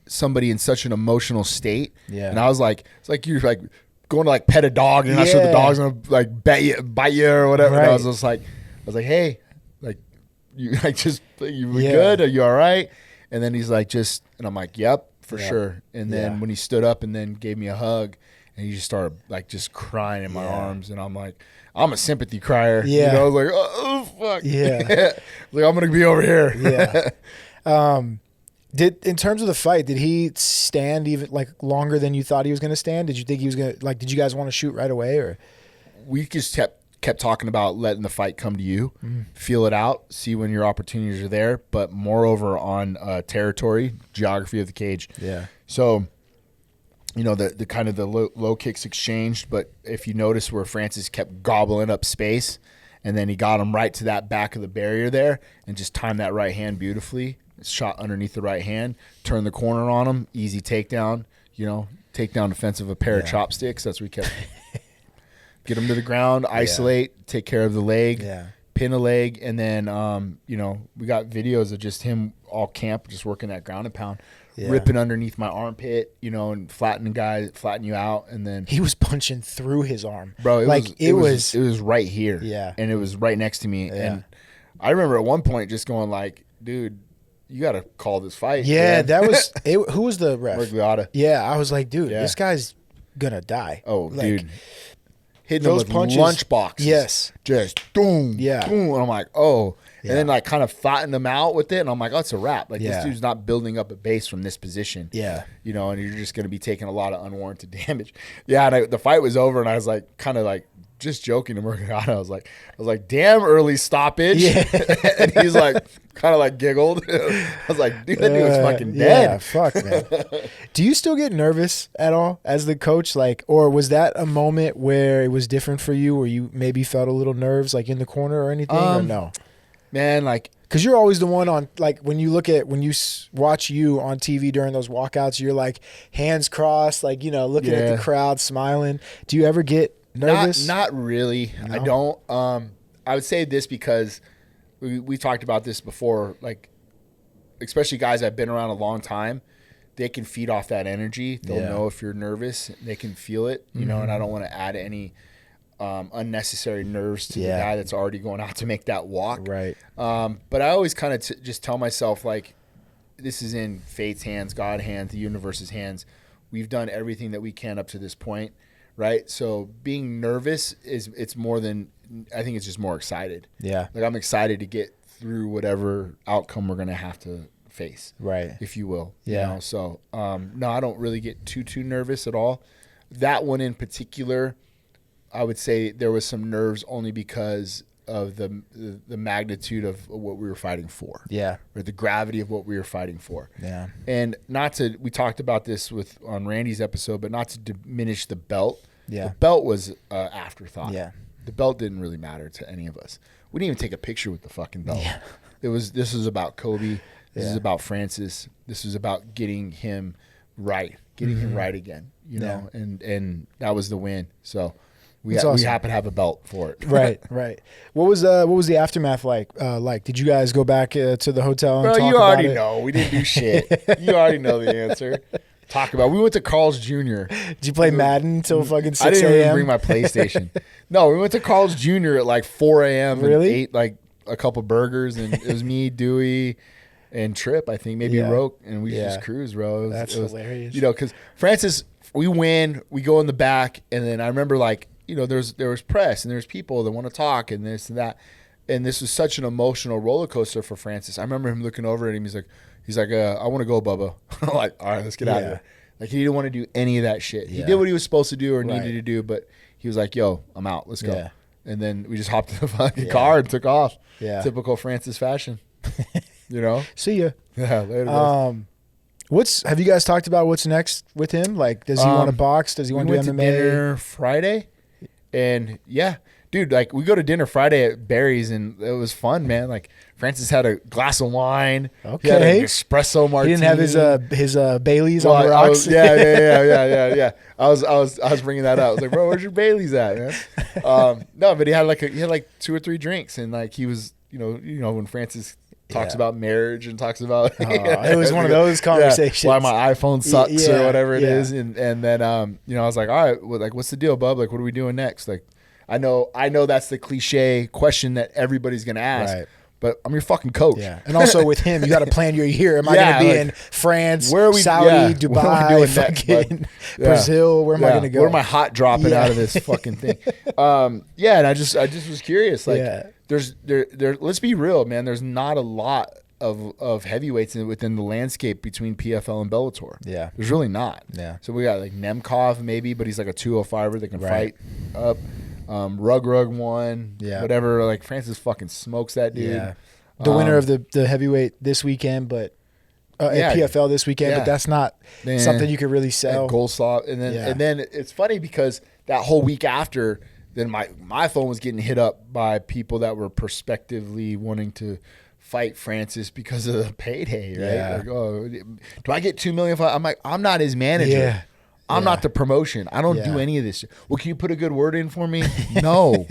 somebody in such an emotional state. Yeah. And I was like, it's like you're like going to like pet a dog, and you're not sure the dog's gonna like bite you or whatever. Right. And I was just like, hey, like, you like just you good? Are you all right? And then he's like, and I'm like, yep. For sure. And then when he stood up and then gave me a hug, and he just started like just crying in my arms, and I'm like, I'm a sympathy crier. Yeah. You know, I was like, oh fuck. Yeah. Like, I'm gonna be over here. Yeah. In terms of the fight, did he stand even like longer than you thought he was gonna stand? Did you think he was gonna, like, did you guys want to shoot right away, or? We just kept talking about letting the fight come to you, feel it out, see when your opportunities are there, but moreover on territory, geography of the cage. Yeah. So, you know, the kind of the low kicks exchanged, but if you notice where Francis kept gobbling up space, and then he got him right to that back of the barrier there and just timed that right hand beautifully, shot underneath the right hand, turned the corner on him, easy takedown, you know, takedown defense of a pair of chopsticks. That's where he kept get him to the ground, isolate, take care of the leg, pin a leg, and then, you know, we got videos of just him all camp, just working that ground and pound, ripping underneath my armpit, you know, and flatten you out, and then he was punching through his arm, bro. It was right here, and it was right next to me, and I remember at one point just going like, dude, you got to call this fight. Yeah, man. That was it. Who was the ref? Rigliotta. Yeah, I was like, dude, this guy's gonna die. Oh, like, dude. Hitting those punches, lunch boxes. Yes. Just boom. Yeah. Boom. And I'm like, oh. Yeah. And then like kind of flattened them out with it. And I'm like, oh, it's a wrap. Like this dude's not building up a base from this position. Yeah. You know, and you're just going to be taking a lot of unwarranted damage. Yeah. And the fight was over, and I was like, kind of like just joking to Murgata. I was like, damn early stoppage. Yeah. And he's like, kind of like giggled. I was like, dude, that dude was fucking dead. Yeah, fuck, man. Do you still get nervous at all as the coach? Like, or was that a moment where it was different for you, where you maybe felt a little nerves, like in the corner or anything, or no? Man, like, because you're always the one on, like, when you watch you on TV during those walkouts, you're like hands crossed, like, you know, looking at the crowd, smiling. Do you ever get nervous? Not really. No? I don't. I would say this because we talked about this before, like, especially guys I've been around a long time. they can feed off that energy. They'll know if you're nervous. They can feel it, you know, and I don't want to add any unnecessary nerves to the guy that's already going out to make that walk. Right. But I always kind of just tell myself, like, this is in fate's hands, God's hands, the universe's hands. We've done everything that we can up to this point, right? So being nervous it's more than, I think it's just more excited. Yeah. Like, I'm excited to get through whatever outcome we're going to have to face. Right. If you will. Yeah. You know? So, no, I don't really get too nervous at all. That one in particular, I would say there was some nerves only because of the magnitude of what we were fighting for. Yeah. Or the gravity of what we were fighting for. Yeah. And we talked about this on Randy's episode, but not to diminish the belt. Yeah. The belt was afterthought. Yeah. The belt didn't really matter to any of us. We didn't even take a picture with the fucking belt. Yeah. This was about Kobe. This is about Francis. This was about getting him right, him right again, you know, and that was the win. So we awesome. happen to have a belt for it. Right. What was the aftermath like? Did you guys go back to the hotel and Bro, talk you about already it? know. We didn't do shit. You already know the answer. We went to Carl's Jr. Did you play Madden till fucking 6 a.m.? I didn't even bring my PlayStation. No, we went to Carl's Jr. at like 4 a.m. Really? and ate like a couple burgers, and it was me, Dewey, and Trip, I think, maybe Roke, and we just cruised, bro. That's hilarious. You know, because Francis, we win, we go in the back, and then I remember, like, you know, there was press and there's people that want to talk and this and that, and this was such an emotional roller coaster for Francis. I remember him looking over at him. He's like, I want to go, Bubba. I'm like, all right, let's get out of here. Like, he didn't want to do any of that shit. He did what he was supposed to do or needed to do, but he was like, yo, I'm out. Let's go. Yeah. And then we just hopped in the fucking car and took off. Yeah. Typical Francis fashion. You know? See ya. Yeah, later. Have you guys talked about what's next with him? Like, does he want to box? Does he want to do MMA? We went to dinner Friday, and dude, like, we go to dinner Friday at Barry's, and it was fun, man. Like, Francis had a glass of wine. Okay. He had an espresso martini. He didn't have his Baileys on the rocks. Yeah. I was bringing that up. I was like, bro, where's your Baileys at, man? No, but he had like 2 or 3 drinks, and like, he was, you know when Francis talks about marriage and talks about it was one of those conversations. Why my iPhone sucks or whatever it is, and then I was like, all right, well, like, what's the deal, bub? Like, what are we doing next? Like, I know that's the cliche question that everybody's gonna ask. Right. But I'm your fucking coach. Yeah. And also with him, you got to plan your year. Am I going to be in France, Saudi, Dubai, fucking Brazil? Where am I going to go? Where am I hot dropping out of this fucking thing? And I just was curious. Like, there. Let's be real, man. There's not a lot of heavyweights within the landscape between PFL and Bellator. Yeah. There's really not. Yeah. So we got like Nemkov maybe, but he's like a 205er that can fight up. Rug won, whatever. Like, Francis fucking smokes that dude. Yeah. The winner of the heavyweight this weekend, but at PFL this weekend, but that's not something you could really sell. Gold slot, and then it's funny because that whole week after, then my phone was getting hit up by people that were prospectively wanting to fight Francis because of the payday, right? Yeah. Like, oh, do I get $2 million? I'm like, I'm not his manager. Yeah. I'm not the promotion. I don't do any of this. Well, can you put a good word in for me? No,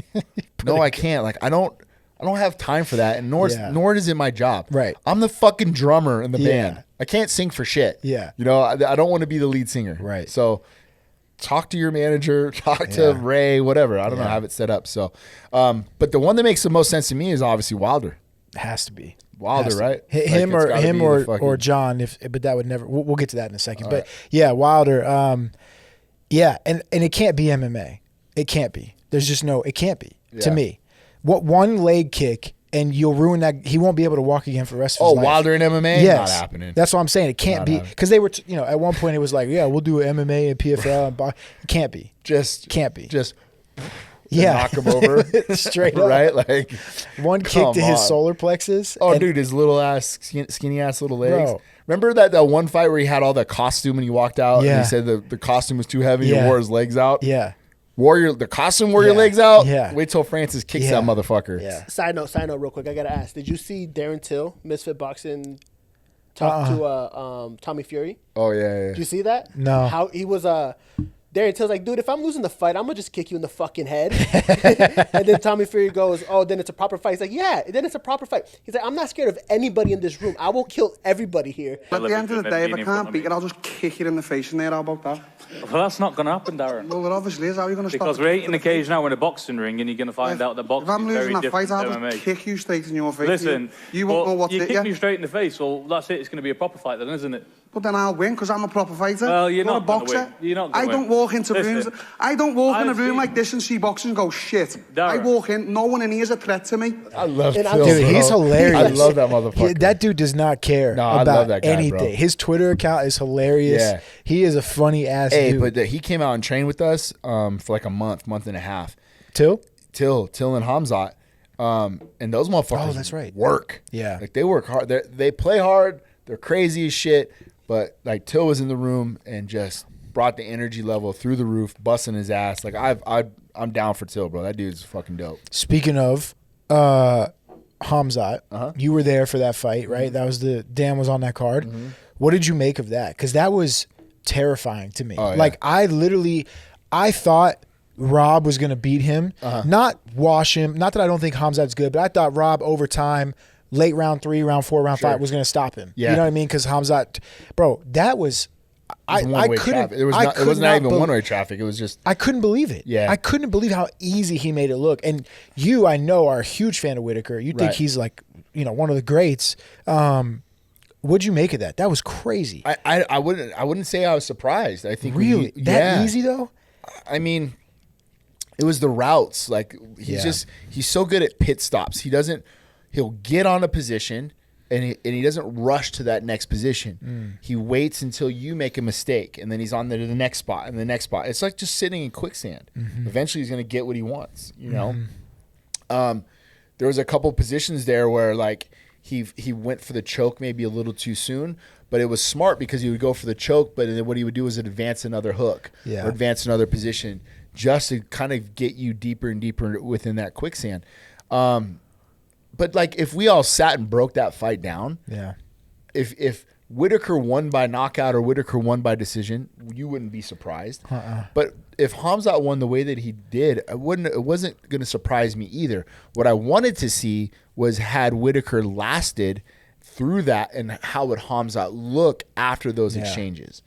I can't. Like, I don't have time for that, and nor is it my job. Right. I'm the fucking drummer in the band. I can't sing for shit. Yeah. You know, I don't want to be the lead singer. Right. So talk to your manager, talk to Ray, whatever. I don't know how it's set up. So, but the one that makes the most sense to me is obviously Wilder. It has to be. Wilder, right? Him or John, but that would never. We'll get to that in a second. But Wilder. And it can't be MMA. It can't be. There's just no. It can't be to me. What one leg kick and you'll ruin that. He won't be able to walk again for the rest of his life. Wilder in MMA? Yes. Not happening. That's what I'm saying. It can't be because they were. At one point it was like, we'll do MMA and PFL and it can't be. Can't be. Knock him over straight up, right? Like, one kick to his solar plexus. Oh, dude, his little ass, skinny ass little legs. Bro. Remember that one fight where he had all that costume and he walked out and he said the costume was too heavy and wore his legs out? Yeah. The costume wore your legs out? Yeah. Wait till Francis kicks that motherfucker. Yeah. Side note, real quick. I got to ask. Did you see Darren Till, Misfit Boxing, talk to Tommy Fury? Oh, yeah. Did you see that? No. How he was Darren Till's like, dude, if I'm losing the fight, I'm gonna just kick you in the fucking head. And then Tommy Fury goes, oh, then it's a proper fight. He's like, yeah, then it's a proper fight. He's like, I'm not scared of anybody in this room. I will kill everybody here. At the end of the day, if I can't beat it, I'll just kick you in the face in there. How about that? Well, that's not going to happen, Darren. Well, it obviously is. How are you going to stop? Because we're eating the cage now in a boxing ring, and you're going to find out that boxing is very different to MMA. If I'm losing that fight, I'll just kick you straight in your face. Listen, you won't know what you to kick me straight in the face, well, that's it. It's going to be a proper fight then, isn't it? But then I'll win because I'm a proper fighter. Well, you're not a boxer. You're not I don't walk into rooms. I don't walk in a room like this and see boxers and go, shit. Darren. I walk in, no one in here is a threat to me. I love Till, dude, he's hilarious. I love that motherfucker. That dude does not care about I love that guy, anything. bro. His Twitter account is hilarious. Yeah. He is a funny ass dude. But he came out and trained with us for like a month and a half. Till and Khamzat. And those motherfuckers that's right. work. Yeah. Like they work hard. They play hard. They're crazy as shit. But like Till was in the room and just brought the energy level through the roof, busting his ass. Like I'm down for Till, bro. That dude's fucking dope. Speaking of Khamzat, you were there for that fight, right? That was Dan was on that card. What did you make of that? Because that was terrifying to me. Oh, yeah. Like I thought Rob was gonna beat him, not wash him. Not that I don't think Khamzat's good, but I thought Rob over time, late round 3, round 4, round 5 was gonna stop him. Yeah. You know what I mean? Because Khamzat, bro, that was. I couldn't. It was not even one-way traffic. It was just. I couldn't believe it. Yeah. I couldn't believe how easy he made it look. And you, I know, are a huge fan of Whitiker. You think he's like, one of the greats. What'd you make of that? That was crazy. I wouldn't say I was surprised. I think Really? That easy though? I mean, it was the routes. Like he's so good at pit stops. He'll get on a position and he doesn't rush to that next position. He waits until you make a mistake and then he's on to the next spot and the next spot. It's like just sitting in quicksand. Eventually he's going to get what he wants, There was a couple positions there where like he went for the choke maybe a little too soon, but it was smart because he would go for the choke, but then what he would do is advance another hook or advance another position just to kind of get you deeper and deeper within that quicksand. But like if we all sat and broke that fight down, if Whitiker won by knockout or Whitiker won by decision, you wouldn't be surprised. But if Khamzat won the way that he did, it wasn't going to surprise me either. What I wanted to see was had Whitiker lasted through that and how would Khamzat look after those exchanges.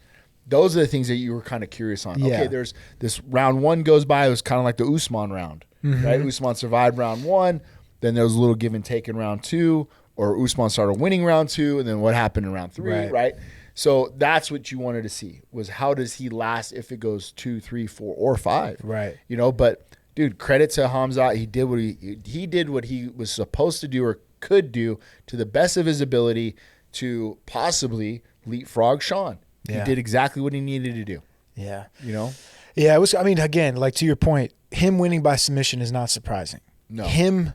Those are the things that you were kind of curious on. Yeah. Okay, there's this round 1 goes by. It was kind of like the Usman round, right? Usman survived round 1. Then there was a little give and take in round 2, or Usman started winning round 2, and then what happened in round 3, right? So that's what you wanted to see was how does he last if it goes 2, 3, 4, or 5, right? But dude, credit to Khamzat. He did what he was supposed to do or could do to the best of his ability to possibly leapfrog Sean. Yeah. He did exactly what he needed to do. Yeah. Yeah, it was. I mean, again, like to your point, him winning by submission is not surprising. No. Him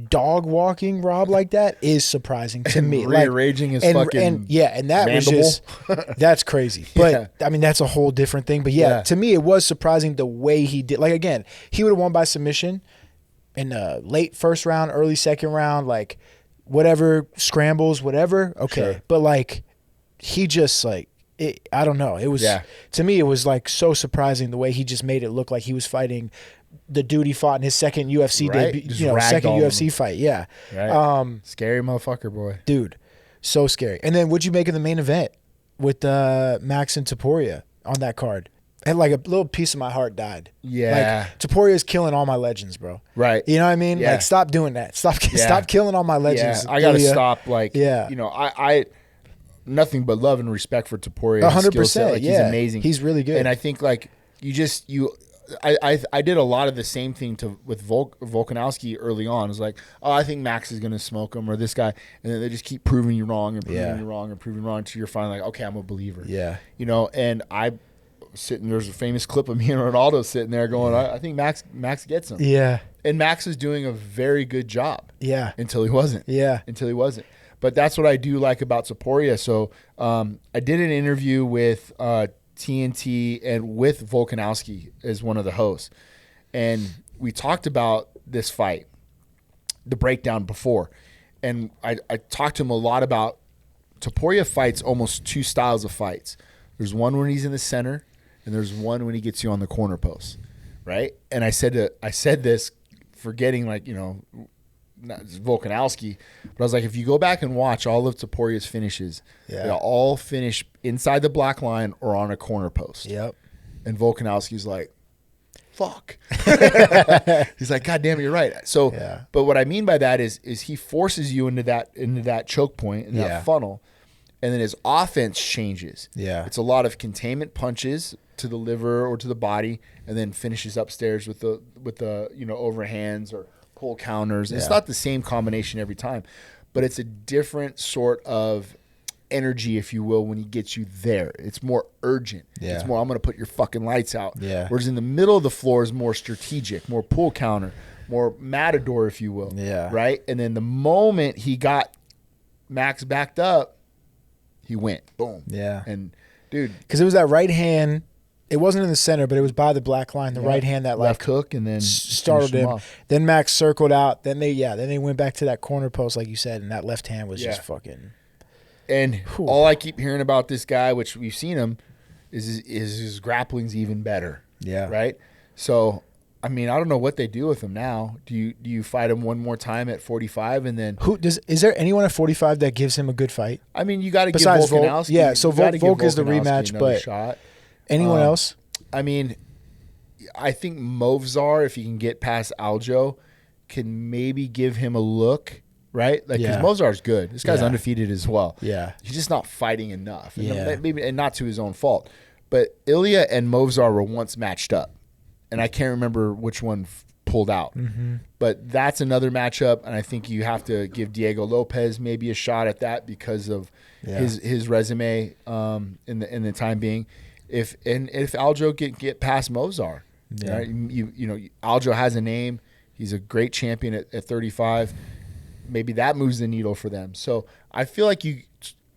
dog walking Rob like that is surprising to me. Rearranging his fucking and that mandible. was just that's crazy. But I mean that's a whole different thing. But to me it was surprising the way he did. Like again, he would have won by submission in the late first round, early second round, like whatever scrambles, whatever. Okay, sure. But like he just like I don't know. It was to me it was like so surprising the way he just made it look like he was fighting the dude he fought in his second UFC debut, second UFC fight. Yeah. Right. Scary motherfucker, boy. Dude, so scary. And then what'd you make of the main event with Max and Toupuria on that card? And like a little piece of my heart died. Yeah. Like Topuria's killing all my legends, bro. Right. You know what I mean? Yeah. Like stop doing that. Stop killing all my legends. Yeah. I got to stop. Like, I nothing but love and respect for Topuria. 100%. Like, he's amazing. He's really good. And I think like I did a lot of the same thing with Volkanovski early on. It was like, oh, I think Max is going to smoke him or this guy. And then they just keep proving you wrong and proving you wrong and proving you wrong until you're finally like, okay, I'm a believer. Yeah. And I there's a famous clip of me and Ronaldo sitting there going, I think Max gets him. Yeah. And Max was doing a very good job. Yeah. Until he wasn't. Yeah. Until he wasn't. But that's what I do like about Toupuria. So I did an interview with TNT and with Volkanovski as one of the hosts. And we talked about this fight, the breakdown before. And I talked to him a lot about Toupuria fights almost 2 styles of fights. There's one where he's in the center, and there's one when he gets you on the corner post, right? And I said this forgetting, like, you know, not Volkanovski, but I was like, if you go back and watch all of Toupuria's finishes, they all finish inside the black line or on a corner post. Yep. And Volkanovski's like, fuck. He's like, God damn it, you're right. So, but what I mean by that is he forces you into that choke point, in that funnel, and then his offense changes. Yeah. It's a lot of containment punches to the liver or to the body, and then finishes upstairs with the you know, overhands or pull counters. It's not the same combination every time, but it's a different sort of energy, if you will, when he gets you there. It's more urgent. It's more, I'm going to put your fucking lights out. Whereas in the middle of the floor is more strategic, more pull counter, more matador, if you will. Right? And then the moment he got Max backed up, he went. Boom. And, dude. Because it was that right hand. It wasn't in the center, but it was by the black line. The right hand that left hook, and then startled him. Then Max circled out. Then they went back to that corner post, like you said, and that left hand was just fucking. And all I keep hearing about this guy, which we've seen him, is his grappling's even better. Right. So, I mean, I don't know what they do with him now. Do you fight him one more time at 45 and then is there anyone at 45 that gives him a good fight? I mean, you got to give Volkanovski. Yeah, so Volk is the rematch, but shot. Anyone else? I mean, I think Movzar, if he can get past Aljo, can maybe give him a look, right? Like, because Movzar's good. This guy's undefeated as well. He's just not fighting enough. And not to his own fault. But Ilia and Movzar were once matched up, and I can't remember which one pulled out. But that's another matchup, and I think you have to give Diego Lopez maybe a shot at that because of his resume in the time being. If Aljo get past Movzar, right? You know, Aljo has a name. He's a great champion at 35. Maybe that moves the needle for them. So I feel like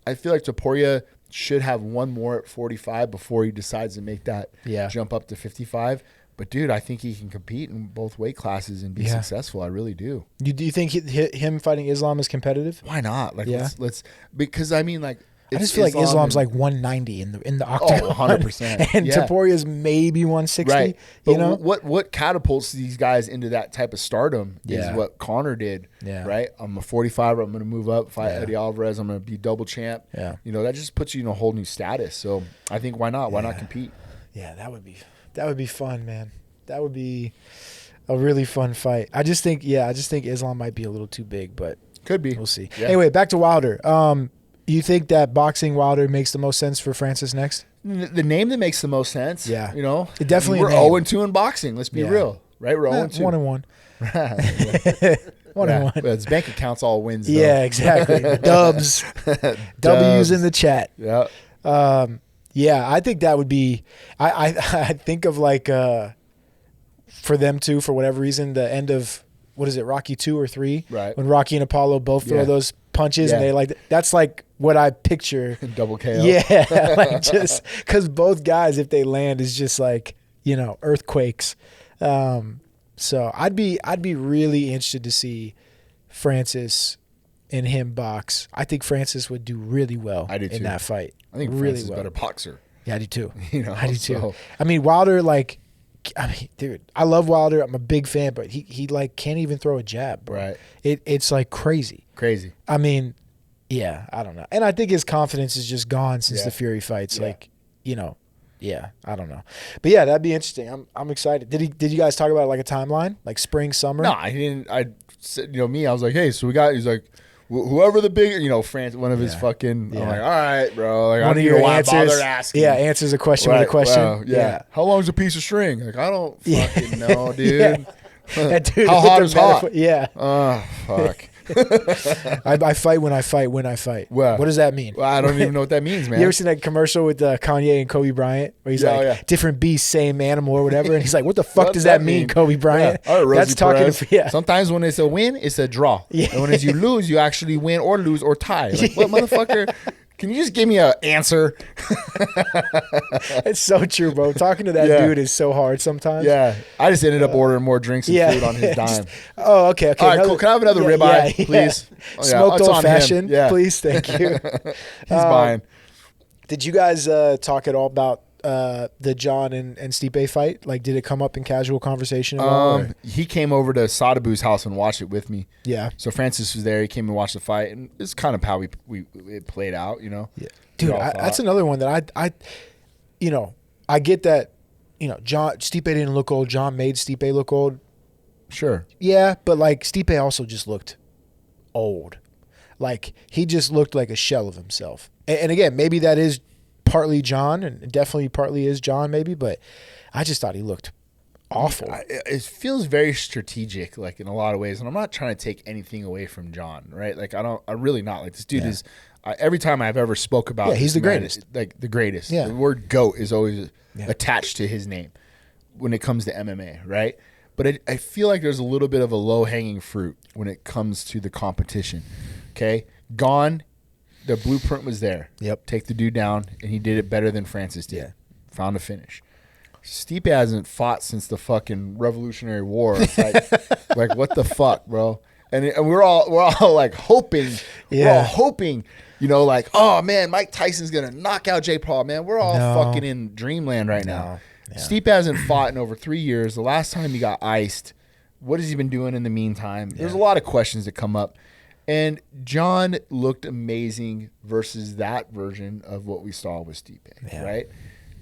Topuria should have one more at 45 before he decides to make that jump up to 55. But dude, I think he can compete in both weight classes and be successful. I really do. Do you think him fighting Islam is competitive? Why not? Like let's because I mean, like, I just feel like Islam's like 190 in the octagon. 100%. And Topuria's maybe 160. Right. You but know what catapults these guys into that type of stardom is what Conor did. Right. I'm a 45. I'm going to move up, fight Eddie Alvarez. I'm going to be double champ. You know, that just puts you in a whole new status. So I think why not? Why not compete? Yeah, that would be fun, man. That would be a really fun fight. I just think Islam might be a little too big, but could be. We'll see. Yeah. Anyway, back to Wilder. You think that boxing Wilder makes the most sense for Francis next? The name that makes the most sense. Yeah. You know, it definitely. We're 0-2 in boxing. Let's be real, right? We're 0-2. 1-1. 1-1. Well, his bank account's all wins. Though. Yeah, exactly. Dubs. W's in the chat. Yeah. I think that would be. I think of like for them too, for whatever reason, the end of what is it, Rocky 2 or 3? Right. When Rocky and Apollo both throw those punches and they that's like what I picture. Double KO. Yeah, like just because both guys, if they land, is just like, you know, earthquakes. So I'd be really interested to see Francis and him box. I think Francis would do really well in that fight. I think really Francis is a better boxer. Yeah, I do too. You know, I do too. I mean, Wilder, dude, I love Wilder. I'm a big fan, but he like can't even throw a jab, bro. Right. It's like crazy. I mean, yeah, I don't know. And I think his confidence is just gone since the Fury fights. Like, you know, I don't know. But yeah, that'd be interesting. I'm excited. Did you guys talk about like a timeline, like spring, summer? No, I didn't. I said, I was like, hey, so he's like, whoever the big, France, one of his fucking. I'm like, all right, bro. Like, one of your answers. Answers a question with a question. Well, How long's a piece of string? Like, I don't fucking know, dude. Dude, how hot is hot? Yeah. Oh, fuck. I fight when I fight. Well, what does that mean? Well, I don't even know what that means, man. You ever seen that commercial with Kanye and Kobe Bryant where he's different beast, same animal or whatever, and he's like, what the fuck does that mean, Kobe Bryant? All right, that's talking to, Sometimes when it's a win, it's a draw. And when it's you lose, you actually win or lose or tie. Like, what, motherfucker? Can you just give me an answer? It's so true, bro. Talking to that dude is so hard sometimes. Yeah. I just ended up ordering more drinks and food on his dime. Okay. All right, cool. Can I have another ribeye, please? Oh, smoked old-fashioned, please. Thank you. He's buying. Did you guys talk at all about the Jon and Stipe fight? Like, did it come up in casual conversation at all? He came over to Sadabu's house and watched it with me. Yeah. So Francis was there. He came and watched the fight, and it's kind of how it played out, you know. Yeah. Dude, that's another one that I get that, Stipe didn't look old. Jon made Stipe look old. Sure. Yeah, but like Stipe also just looked old. Like, he just looked like a shell of himself. And again, maybe that is partly Jon, and definitely partly is Jon, maybe, but I just thought he looked awful. It feels very strategic, like, in a lot of ways, and I'm not trying to take anything away from Jon, right? Like, I'm really not. Like, this dude is, every time I've ever spoke about he's the greatest. Like, the greatest. Yeah. The word GOAT is always attached to his name when it comes to MMA, right? But I feel like there's a little bit of a low-hanging fruit when it comes to the competition, okay? Gone. The blueprint was there. Yep. Take the dude down, and he did it better than Francis did. Yeah. Found a finish. Stipe hasn't fought since the fucking Revolutionary War. It's like what the fuck, bro? And we're all like hoping, we're all hoping, like, oh man, Mike Tyson's gonna knock out Jake Paul, man. We're all fucking in dreamland right now. Yeah. Stipe hasn't fought in over 3 years. The last time he got iced, what has he been doing in the meantime? There's a lot of questions that come up. And Jon looked amazing versus that version of what we saw with Stipe, right?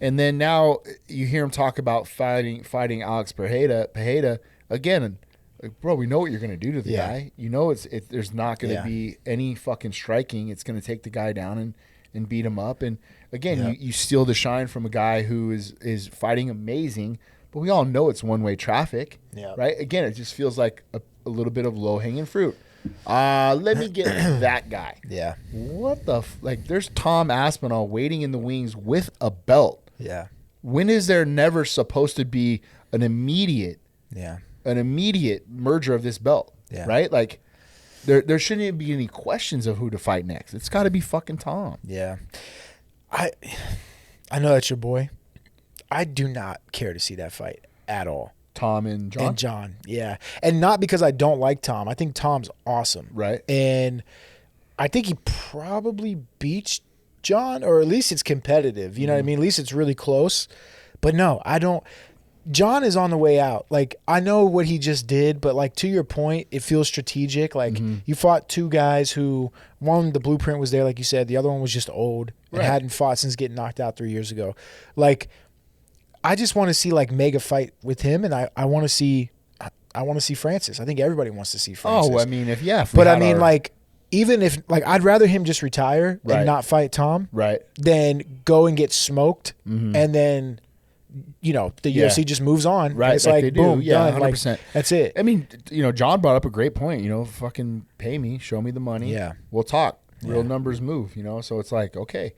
And then now you hear him talk about fighting Alex Pereira again. Like, bro, we know what you're going to do to the guy. There's not going to be any fucking striking. It's going to take the guy down and beat him up. And again, you steal the shine from a guy who is fighting amazing, but we all know it's one-way traffic, right? Again, it just feels like a little bit of low-hanging fruit. Let me get that guy. Yeah. What the there's Tom Aspinall waiting in the wings with a belt. Yeah. When is there never supposed to be an immediate merger of this belt? Yeah. Right? Like, there shouldn't be any questions of who to fight next. It's got to be fucking Tom. Yeah. I know that's your boy. I do not care to see that fight at all. Tom and Jon? And Jon, yeah. And not because I don't like Tom. I think Tom's awesome. Right. And I think he probably beats Jon, or at least it's competitive. You know what I mean? At least it's really close. But no, I don't. Jon is on the way out. Like, I know what he just did, but like, to your point, it feels strategic. Like, you fought two guys who, one, the blueprint was there, like you said. The other one was just old and hadn't fought since getting knocked out 3 years ago. Like, I just want to see like mega fight with him, and I want to see Francis. I think everybody wants to see Francis. Oh, I mean, like, even if like, I'd rather him just retire and not fight Tom, than go and get smoked, and then the UFC just moves on. Right, it's like boom, done. 100%. Like, that's it. I mean, Jon brought up a great point. Fucking pay me, show me the money. Yeah, we'll talk. Real numbers move. So it's like, okay.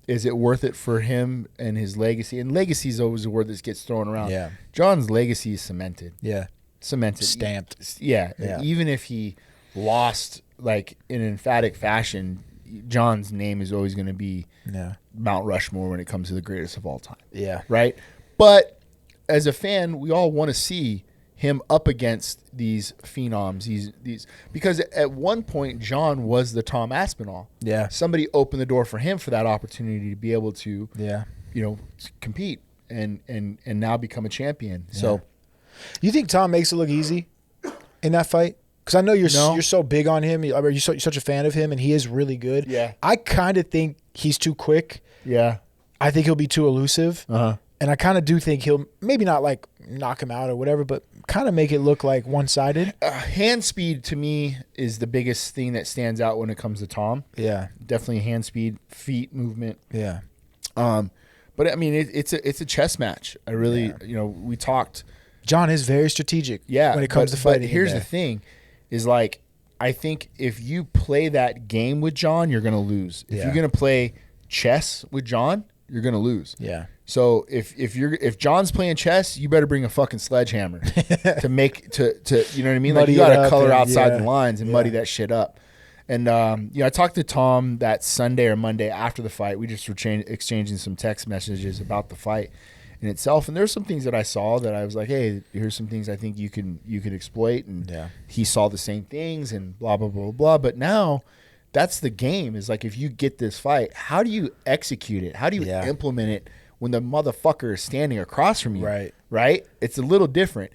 Is it worth it for him and his legacy? And legacy is always a word that gets thrown around. Yeah. Jon's legacy is cemented. Yeah. Cemented. Stamped. Yeah. Even if he lost like in an emphatic fashion, Jon's name is always going to be Mount Rushmore when it comes to the greatest of all time. Yeah. Right? But as a fan, we all want to see him up against these phenoms, these because at one point Jon was the Tom Aspinall. Yeah. Somebody opened the door for him for that opportunity to be able to compete and now become a champion. Yeah. So you think Tom makes it look easy in that fight? Because I know you're so big on him. You're such a fan of him, and he is really good. Yeah. I kind of think he's too quick. Yeah. I think he'll be too elusive. Uh-huh. And I kind of do think he'll maybe not like knock him out or whatever, but kind of make it look like one-sided. Hand speed to me is the biggest thing that stands out when it comes to Tom. Yeah. Definitely hand speed, feet movement. Yeah. But I mean, it's a chess match. I really, we talked. Jon is very strategic. Yeah. When it comes to fighting. But here's the thing, is like, I think if you play that game with Jon, you're gonna lose. If you're gonna play chess with Jon, you're gonna lose. Yeah. So if Jon's playing chess, you better bring a fucking sledgehammer to make to you know what I mean? Like, you gotta color outside the lines and muddy that shit up. And I talked to Tom that Sunday or Monday after the fight. We just were exchanging some text messages about the fight in itself. And there's some things that I saw that I was like, hey, here's some things I think you can exploit. And he saw the same things and blah blah blah blah. But now that's the game. Is like, if you get this fight, how do you execute it? How do you implement it when the motherfucker is standing across from you. Right. Right? It's a little different.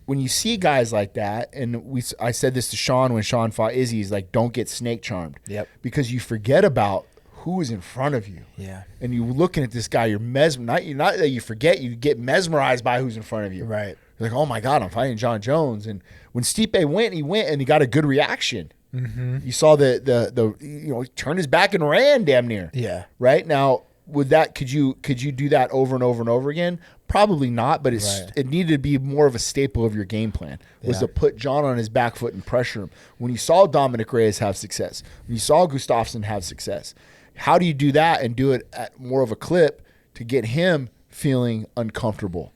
When you see guys like that, and I said this to Sean when Sean fought Izzy, he's like, don't get snake charmed. Yep. Because you forget about who is in front of you. Yeah. And you're looking at this guy, you're not that you forget, you get mesmerized by who's in front of you. Right. You're like, oh my God, I'm fighting Jon Jones. And when Stipe went and he got a good reaction. Mm-hmm. You saw the he turned his back and ran damn near. Yeah. Right? Now, with that, could you do that over and over and over again? Probably not, but it needed to be more of a staple of your game plan, was to put Jon on his back foot and pressure him. When you saw Dominic Reyes have success, when you saw Gustafsson have success, how do you do that and do it at more of a clip to get him feeling uncomfortable?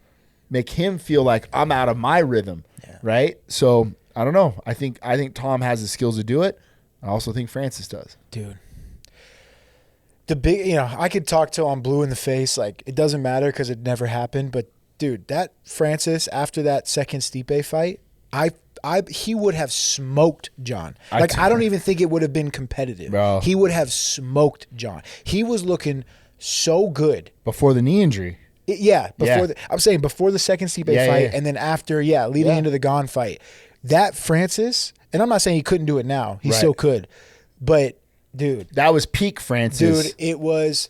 Make him feel like I'm out of my rhythm, right? So, I don't know. I think Tom has the skills to do it. I also think Francis does. Dude. The big, I could talk till I'm blue in the face. Like, it doesn't matter because it never happened. But, dude, that Francis, after that second Stipe fight, he would have smoked Jon. I don't even think it would have been competitive. Bro. He would have smoked Jon. He was looking so good. Before the knee injury. I'm saying before the second Stipe fight, and then after, leading into the Gane fight. That Francis, and I'm not saying he couldn't do it now. He still could. But, dude. That was peak Francis. Dude, it was.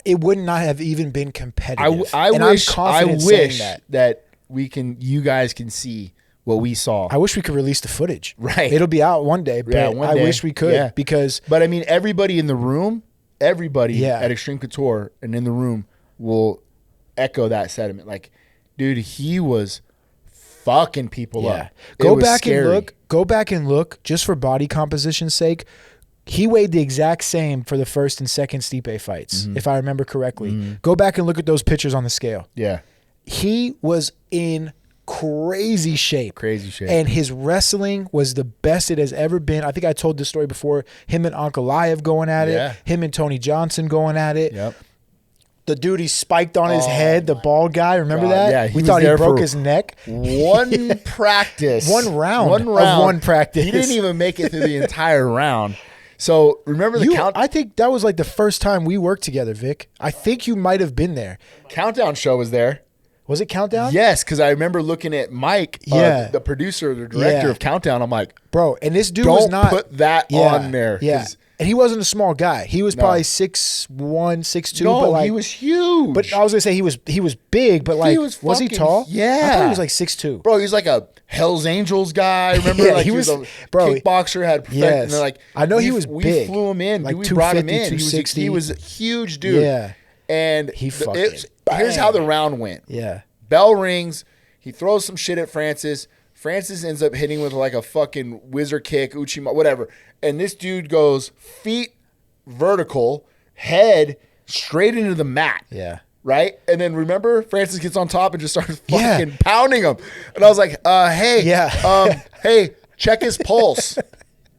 It would not have even been competitive. I wish that you guys can see what we saw. I wish we could release the footage. Right. It'll be out one day, but I wish we could because. But I mean, everybody in the room, at Extreme Couture and in the room will echo that sentiment. Like, dude, he was fucking people up. Go back and look just for body composition's sake. He weighed the exact same for the first and second Stipe fights, if I remember correctly. Go back and look at those pictures on the scale. Yeah. He was in crazy shape. And his wrestling was the best it has ever been. I think I told this story before. Him and Ankalaev going at it. Him and Tony Johnson going at it. Yep. The dude he spiked on his head, the bald guy. Remember that? Yeah, we thought he broke his neck. One practice. One round of one practice. He didn't even make it through the entire round. So remember the count. I think that was like the first time we worked together, Vic. I think you might have been there. Countdown show was there. Was it Countdown? Yes, because I remember looking at Mike, the producer, the director of Countdown. I'm like, bro, and this dude was not. Don't put that on there. Yeah. And he wasn't a small guy. He was probably 6'1", 6'2". No, but like, he was huge. But I was gonna say he was big, but like, was he tall? Yeah, I thought he was like 6'2". Bro, he was like a Hell's Angels guy. Remember, like he was a kickboxer, had perfect. Yes. And they're like, I know he was we big. Flew him in. Like we brought him in. 260. He was a huge dude. Yeah, and here's how the round went. Yeah, bell rings. He throws some shit at Francis. Francis ends up hitting with like a fucking whizzer kick, Uchima, whatever. And this dude goes feet vertical, head straight into the mat. Yeah. Right? And then remember, Francis gets on top and just starts fucking pounding him. And I was like, hey, check his pulse.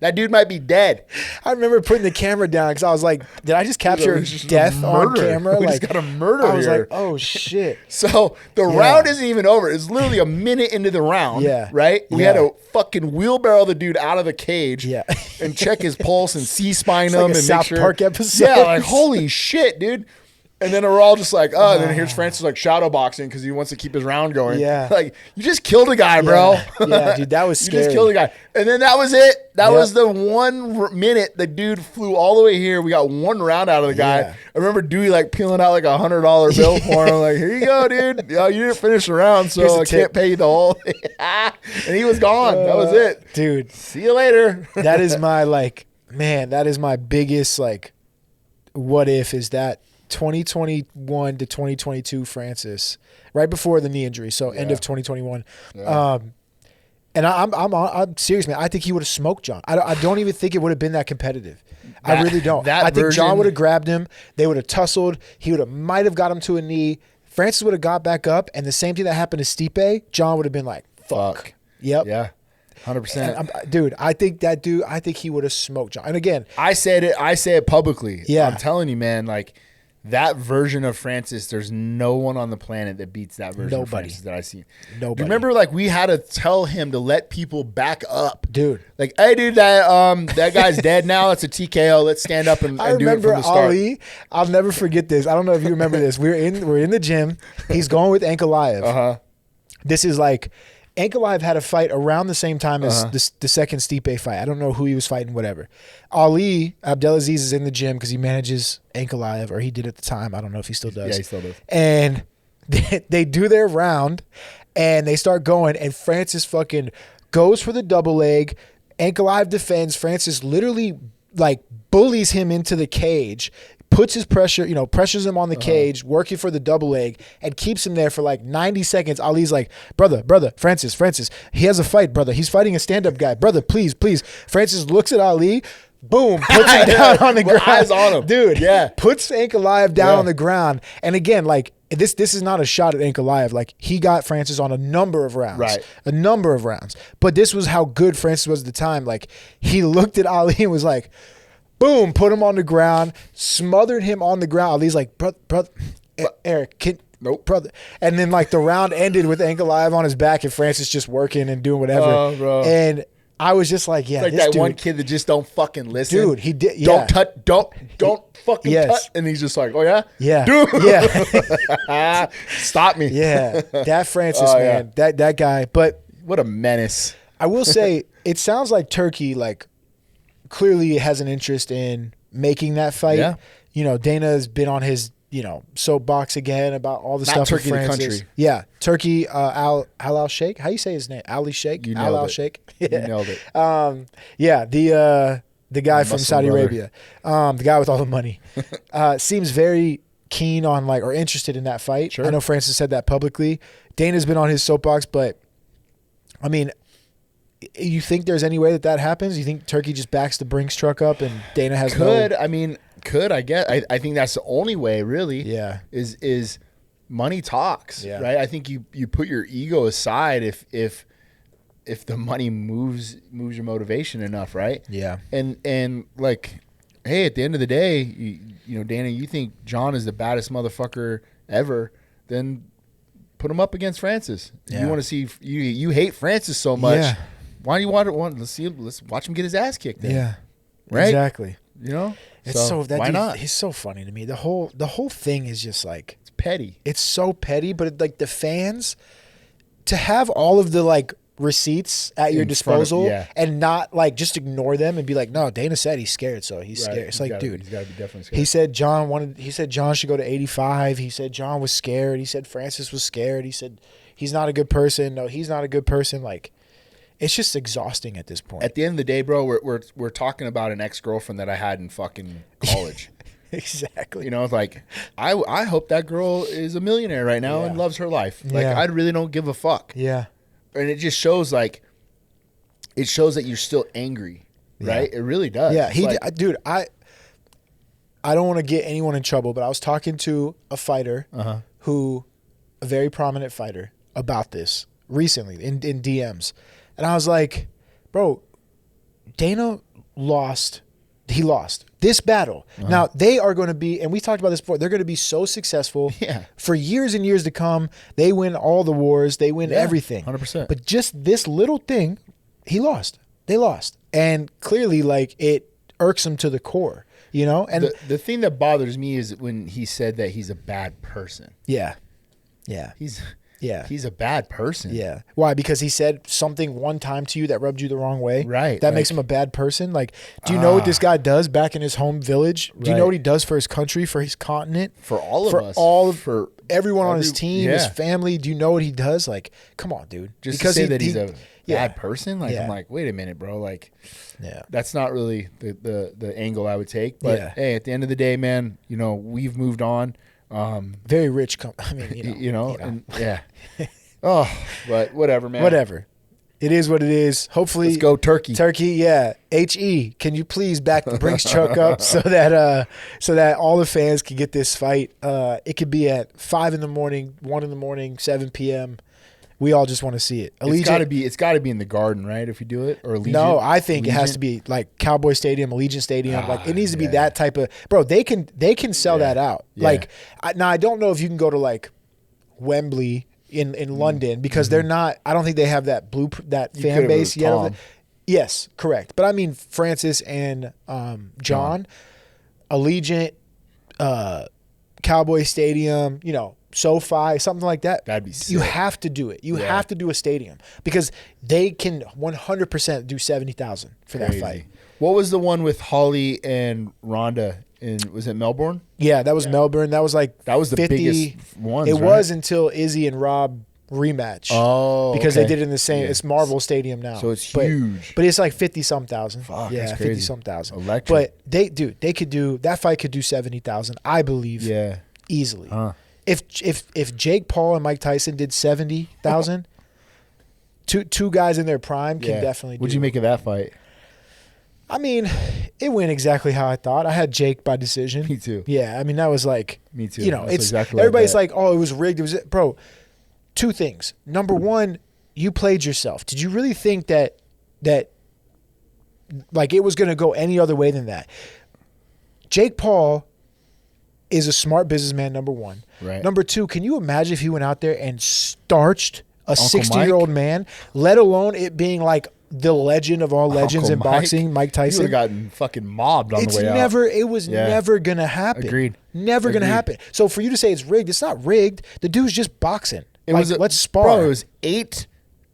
That dude might be dead. I remember putting the camera down because I was like, did I just capture death on camera? We just got a murder I was here. like, oh, shit. So the round isn't even over. It's literally a minute into the round. Yeah. Right? We had to fucking wheelbarrow the dude out of the cage and check his pulse and C-spine him. Like and a South Park episode. Yeah, like, holy shit, dude. And then we're all just like, and then here's Francis like shadow boxing because he wants to keep his round going. Yeah. Like, you just killed a guy, bro. Yeah, dude, that was scary. You just killed a guy. And then that was it. That was the 1 minute the dude flew all the way here. We got one round out of the guy. Yeah. I remember Dewey like peeling out like $100 bill for him. Like, here you go, dude. You didn't finish the round, so I can't pay you the whole thing. And he was gone. That was it. Dude. See you later. That is my that is my biggest what if is that 2021 to 2022 Francis, right before the knee injury, so end of 2021. Yeah. And I'm serious, man. I think he would have smoked Jon. I don't even think it would have been that competitive. I really don't. I think Jon would have grabbed him. They would have tussled. He might have got him to a knee. Francis would have got back up, and the same thing that happened to Stipe, Jon would have been like, fuck. Yep. Yeah. 100%. Dude, I think he would have smoked Jon. And again, I say it publicly. Yeah. I'm telling you, man, like, that version of Francis, there's no one on the planet that beats that version of Francis that I've seen. Nobody. Do you remember, like, we had to tell him to let people back up, dude? Like, hey, dude, that guy's dead now. It's a TKO. Let's stand up and do it from the start. Ali. I'll never forget this. I don't know if you remember this. We're in the gym. He's going with Ankalaev. This is like, Ankalaev had a fight around the same time as the second Stipe fight. I don't know who he was fighting, whatever. Ali, Abdelaziz, is in the gym because he manages Ankalaev, or he did at the time. I don't know if he still does. Yeah, he still does. And they do their round, and they start going, and Francis fucking goes for the double leg. Ankalaev defends. Francis literally, like, bullies him into the cage, puts his pressure, pressures him on the cage, working for the double leg, and keeps him there for like 90 seconds. Ali's like, brother, Francis, he has a fight, brother. He's fighting a stand-up guy. Brother, please. Francis looks at Ali, boom, puts him down on the ground. Eyes on him. Dude, yeah. Puts Ankalaev down on the ground. And again, like, this is not a shot at Ankalaev. Like, he got Francis on a number of rounds. Right. A number of rounds. But this was how good Francis was at the time. Like, he looked at Ali and was like, boom, put him on the ground, smothered him on the ground. Ali's like, brother, Eric, brother. And then, like, the round ended with Ankalaev on his back and Francis just working and doing whatever. Oh, bro. And I was just like, yeah, it's like this that dude, one kid that just don't fucking listen. Dude, he did. Yeah. Don't fucking touch. And he's just like, oh yeah, yeah, dude, yeah. Stop me. Yeah, that Francis, man, that guy. But what a menace. I will say, it sounds like Turkey, like, clearly has an interest in making that fight. Yeah. Dana's been on his, soapbox again about all the stuff Turkey, with the Francis. country. Yeah, Turkey, Al Sheikh. How you say his name? Ali Sheikh. You nailed Al it. Sheikh. You nailed it. Yeah, the guy from Saudi brother. Arabia, the guy with all the money, seems very keen on, like, or interested in that fight. Sure. I know Francis said that publicly. Dana's been on his soapbox, but I mean, you think there's any way that happens? You think Turkey just backs the Brinks truck up and Dana has I guess. I think that's the only way, really. Yeah. Is money talks, Yeah. right? I think you put your ego aside if the money moves your motivation enough, right? Yeah. And like, hey, at the end of the day, Dana, you think Jon is the baddest motherfucker ever, then put him up against Francis. Yeah. You want to see you hate Francis so much. Yeah. Why do you want? Let's watch him get his ass kicked. Then. Yeah. Right. Exactly. It's why not? He's so funny to me. The whole thing is just like, It's petty. it's so petty, but like the fans, to have all of the, like, receipts at your In front of- disposal yeah. and not, like, just ignore them and be like, no, Dana said he's scared, so he's scared. It's like, dude, he's got to be definitely scared. he said Jon should go to 85. He said Jon was scared. He said Francis was scared. He said he's not a good person. No, he's not a good person. Like, it's just exhausting at this point. At the end of the day, bro, we're talking about an ex-girlfriend that I had in fucking college. Exactly. Like, I hope that girl is a millionaire right now and loves her life. Like, Yeah. I really don't give a fuck. Yeah. And it just shows, like, that you're still angry, right? It really does. Yeah, It's dude, I don't want to get anyone in trouble, but I was talking to a fighter a very prominent fighter, about this recently in DMs. And I was like, bro, Dana lost. He lost this battle. Now they are going to be, and we talked about this before, they're going to be so successful for years and years to come. They win all the wars. They win everything. 100%. But just this little thing, he lost. They lost. And clearly, like, it irks him to the core, And the thing that bothers me is when he said that he's a bad person. Yeah. He's a bad person. Yeah. Why? Because he said something one time to you that rubbed you the wrong way. Right. That makes him a bad person. Like, do you know what this guy does back in his home village? Do you know what he does for his country, for his continent? For all of us. For everyone on his team, his family. Do you know what he does? Like, come on, dude. Just because to say that he's a bad person? Like, Yeah. I'm like, wait a minute, bro. Like, yeah, that's not really the angle I would take. But hey, at the end of the day, man, we've moved on. Very rich. Oh, but whatever, man. Whatever. It is what it is. Hopefully, let's go Turkey. Turkey, yeah. HE, can you please back the Brinks truck up so that all the fans can get this fight? It could be at 5 in the morning, 1 in the morning, 7 p.m. We all just want to see it. Allegiant, It's got to be in the Garden, right? If we do it, or Allegiant. No, I think it has to be like Cowboy Stadium, Allegiant Stadium. Like it needs to be that type of. Bro, they can sell that out. Yeah. Like now, I don't know if you can go to like Wembley in London because they're not. I don't think they have that fan base yet. Yes, correct. But I mean, Francis and John, Allegiant, Cowboy Stadium, SoFi, something like that. That'd be sick. You have to do it. You have to do a stadium because they can 100% do 70,000 for that fight. What was the one with Holly and Ronda? Was it Melbourne? Yeah, that was Melbourne. That was the 50, biggest one. It was until Izzy and Rob rematch. Oh, because they did it in the same. It's Marvel Stadium now, so it's huge. But it's like 50-some thousand. Fuck, yeah, that's crazy. 50-some thousand. Electric. But they could do that fight. Could do 70,000, I believe. Yeah, easily. If Jake Paul and Mike Tyson did 70,000, two guys in their prime can definitely. What'd you make of that fight? I mean, it went exactly how I thought. I had Jake by decision. Me too. Yeah, I mean that was like me too. It's exactly everybody's like, oh, it was rigged. It was bro. Two things. Number one, you played yourself. Did you really think that like it was going to go any other way than that? Jake Paul is a smart businessman, number one. Right. Number two, can you imagine if he went out there and starched a 60-year-old man, let alone it being like the legend of all legends in boxing, Mike Tyson? He would have gotten fucking mobbed on the way out. It was never going to happen. Agreed. Never going to happen. So for you to say it's rigged, it's not rigged. The dude's just boxing. Let's spar. Bro, it was 8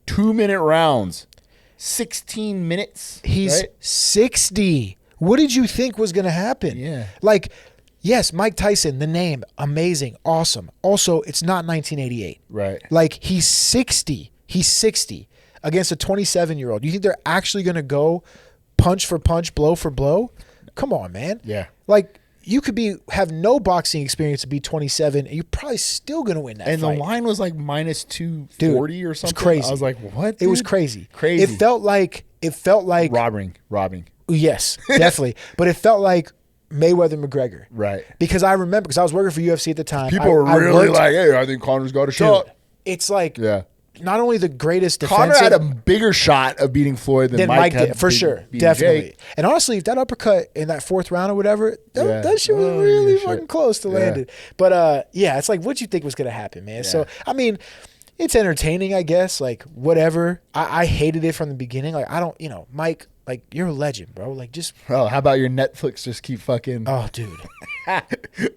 2-minute rounds. 16 minutes. He's 60. What did you think was going to happen? Yeah. Like, yes, Mike Tyson, the name, amazing, awesome. Also, it's not 1988. Right. Like, he's 60. He's 60 against a 27-year-old. You think they're actually going to go punch for punch, blow for blow? Come on, man. Yeah. Like, you could have no boxing experience to be 27, and you're probably still going to win that fight. And the line was like minus 240 or something. It was crazy. I was like, what? Dude? It was crazy. Crazy. It felt like robbing. Yes, definitely. But it felt like Mayweather McGregor. Right. Because I remember, because I was working for UFC at the time. People were really like, hey, I think Connor's got a shot. It's like not only the greatest defensive. Connor had a bigger shot of beating Floyd than Mike did, for sure. Definitely. Jake. And honestly, if that uppercut in that fourth round or whatever, that shit was really fucking close to landed. But it's like, what'd you think was going to happen, man? Yeah. So, I mean, it's entertaining, I guess. Like, whatever. I hated it from the beginning. Like, I don't, Mike, like, you're a legend, bro. Like, just. Oh, how about your Netflix just keep fucking. Oh, dude.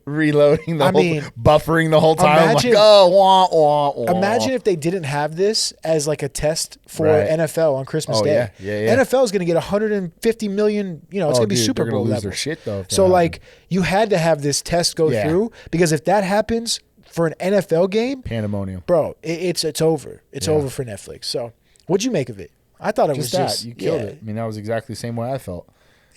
Reloading buffering the whole time. Imagine, imagine if they didn't have this as like a test for NFL on Christmas Day. Yeah. NFL is going to get 150 million. It's going to be Super Bowl level. Their shit, though, so like you had to have this test go through because if that happens for an NFL game, pandemonium, bro, it's over. It's over for Netflix. So what'd you make of it? I thought it was just you killed it. I mean, that was exactly the same way I felt.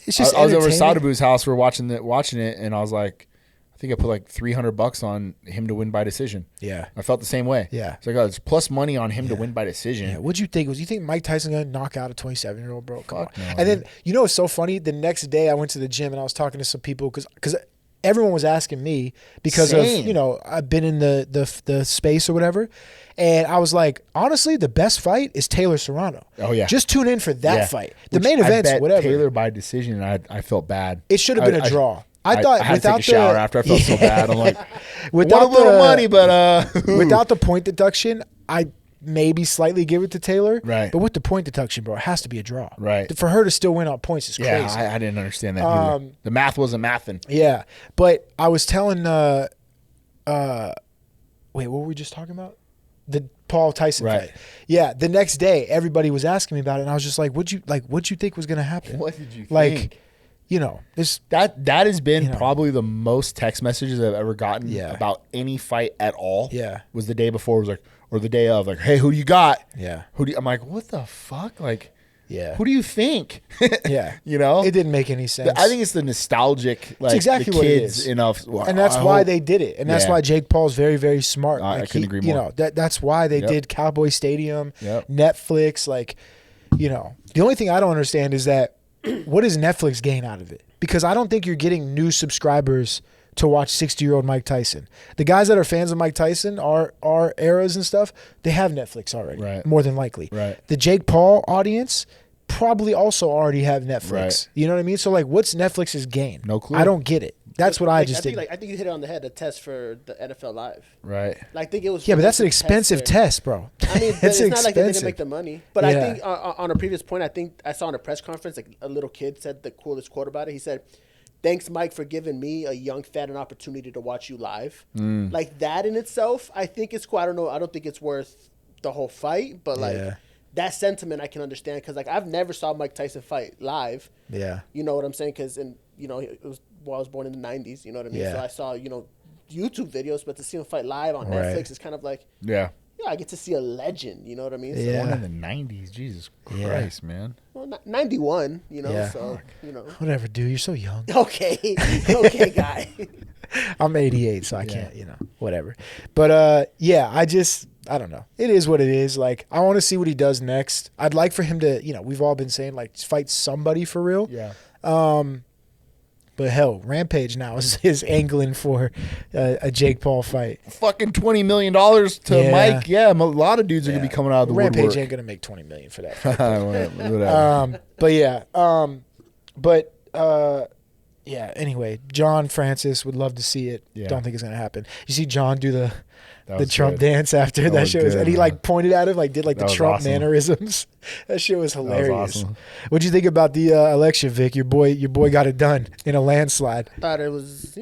It's just I was over at Sadabu's house. We were watching it, and I was like, I think I put like $300 on him to win by decision. Yeah, I felt the same way. Yeah, it's like it's plus money on him to win by decision. Yeah, what'd you think? You think Mike Tyson gonna knock out a 27-year-old, bro? Come on. No, and then it's so funny. The next day I went to the gym and I was talking to some people because everyone was asking me because of I've been in the space or whatever. And I was like, honestly, the best fight is Taylor Serrano. Oh, yeah. Just tune in for that fight. The main event's whatever. Taylor by decision, and I felt bad. It should have been a draw. I thought I had without to take a shower after I felt so bad. I'm like, without a little money, but without the point deduction, I maybe slightly give it to Taylor. Right. But with the point deduction, bro, it has to be a draw. Right. For her to still win on points is crazy. Yeah, I didn't understand that either. The math wasn't mathing. Yeah. But I was telling wait, what were we just talking about? The Paul Tyson fight. Yeah, the next day everybody was asking me about it and I was just like, what'd you think was gonna happen? What did you think? Like, this that has been probably the most text messages I've ever gotten about any fight at all. Yeah. Was the day before, was like, or the day of, like, hey, who do you got? Yeah. I'm like, what the fuck? Like, yeah. Who do you think? Yeah. It didn't make any sense. I think it's the nostalgic, like, exactly the what kids it is. enough. And that's why they did it. And that's why Jake Paul's very, very smart. I couldn't agree more. That's why they did Cowboy Stadium, Yep. Netflix. Like, the only thing I don't understand is that what does Netflix gain out of it? Because I don't think you're getting new subscribers to watch 60-year-old Mike Tyson. The guys that are fans of Mike Tyson, our eras and stuff, they have Netflix already, Right. more than likely. Right. The Jake Paul audience probably also already have Netflix. Right. You know what I mean? So like, what's Netflix's gain? No clue. I don't get it. That's what I just think, did. I think you hit it on the head. A test for the NFL Live. Right. Like, I think it was. Yeah, but that's an just a expensive test, bro. I mean, but it's it's not like they didn't expensive. make the money. But Yeah. I think on a previous point, I think I saw in a press conference, like a little kid said the coolest quote about it. He said, "Thanks, Mike, for giving me, a young fan, an opportunity to watch you live." Like that in itself, I think it's cool. I don't know. I don't think it's worth the whole fight, but like Yeah. that sentiment I can understand because like I've never saw Mike Tyson fight live. Yeah. You know what I'm saying? Because it was I was born in the 90s. You know what I mean? Yeah. So I saw YouTube videos, but to see him fight live on Right. Netflix is kind of like. Yeah. Yeah, I get to see a legend. You know what I mean? So, Yeah. Born in the 90s. Jesus Yeah. Christ, man. well, 91. Yeah. So Whatever, dude. You're so young. Okay, okay, guy. I'm 88, so I can't, whatever. But yeah, I don't know. It is what it is. Like, I want to see what he does next. I'd like for him to, we've all been saying, like, fight somebody for real. Yeah. But hell, Rampage now is angling for a Jake Paul fight. Fucking $20 million to Yeah. Mike. Yeah, a lot of dudes are going to be coming out of the Rampage woodwork. ain't going to make $20 million for that fight. Whatever. But yeah. Yeah, anyway, John Francis would love to see it. Yeah. Don't think it's going to happen. You see John do the was Trump good. dance after that was shit was, good, and he man. like pointed at him, like did like the That was Trump awesome. mannerisms. That shit was hilarious. awesome. What'd you think about the election, Vic? Your boy got it done in a landslide. Thought it was,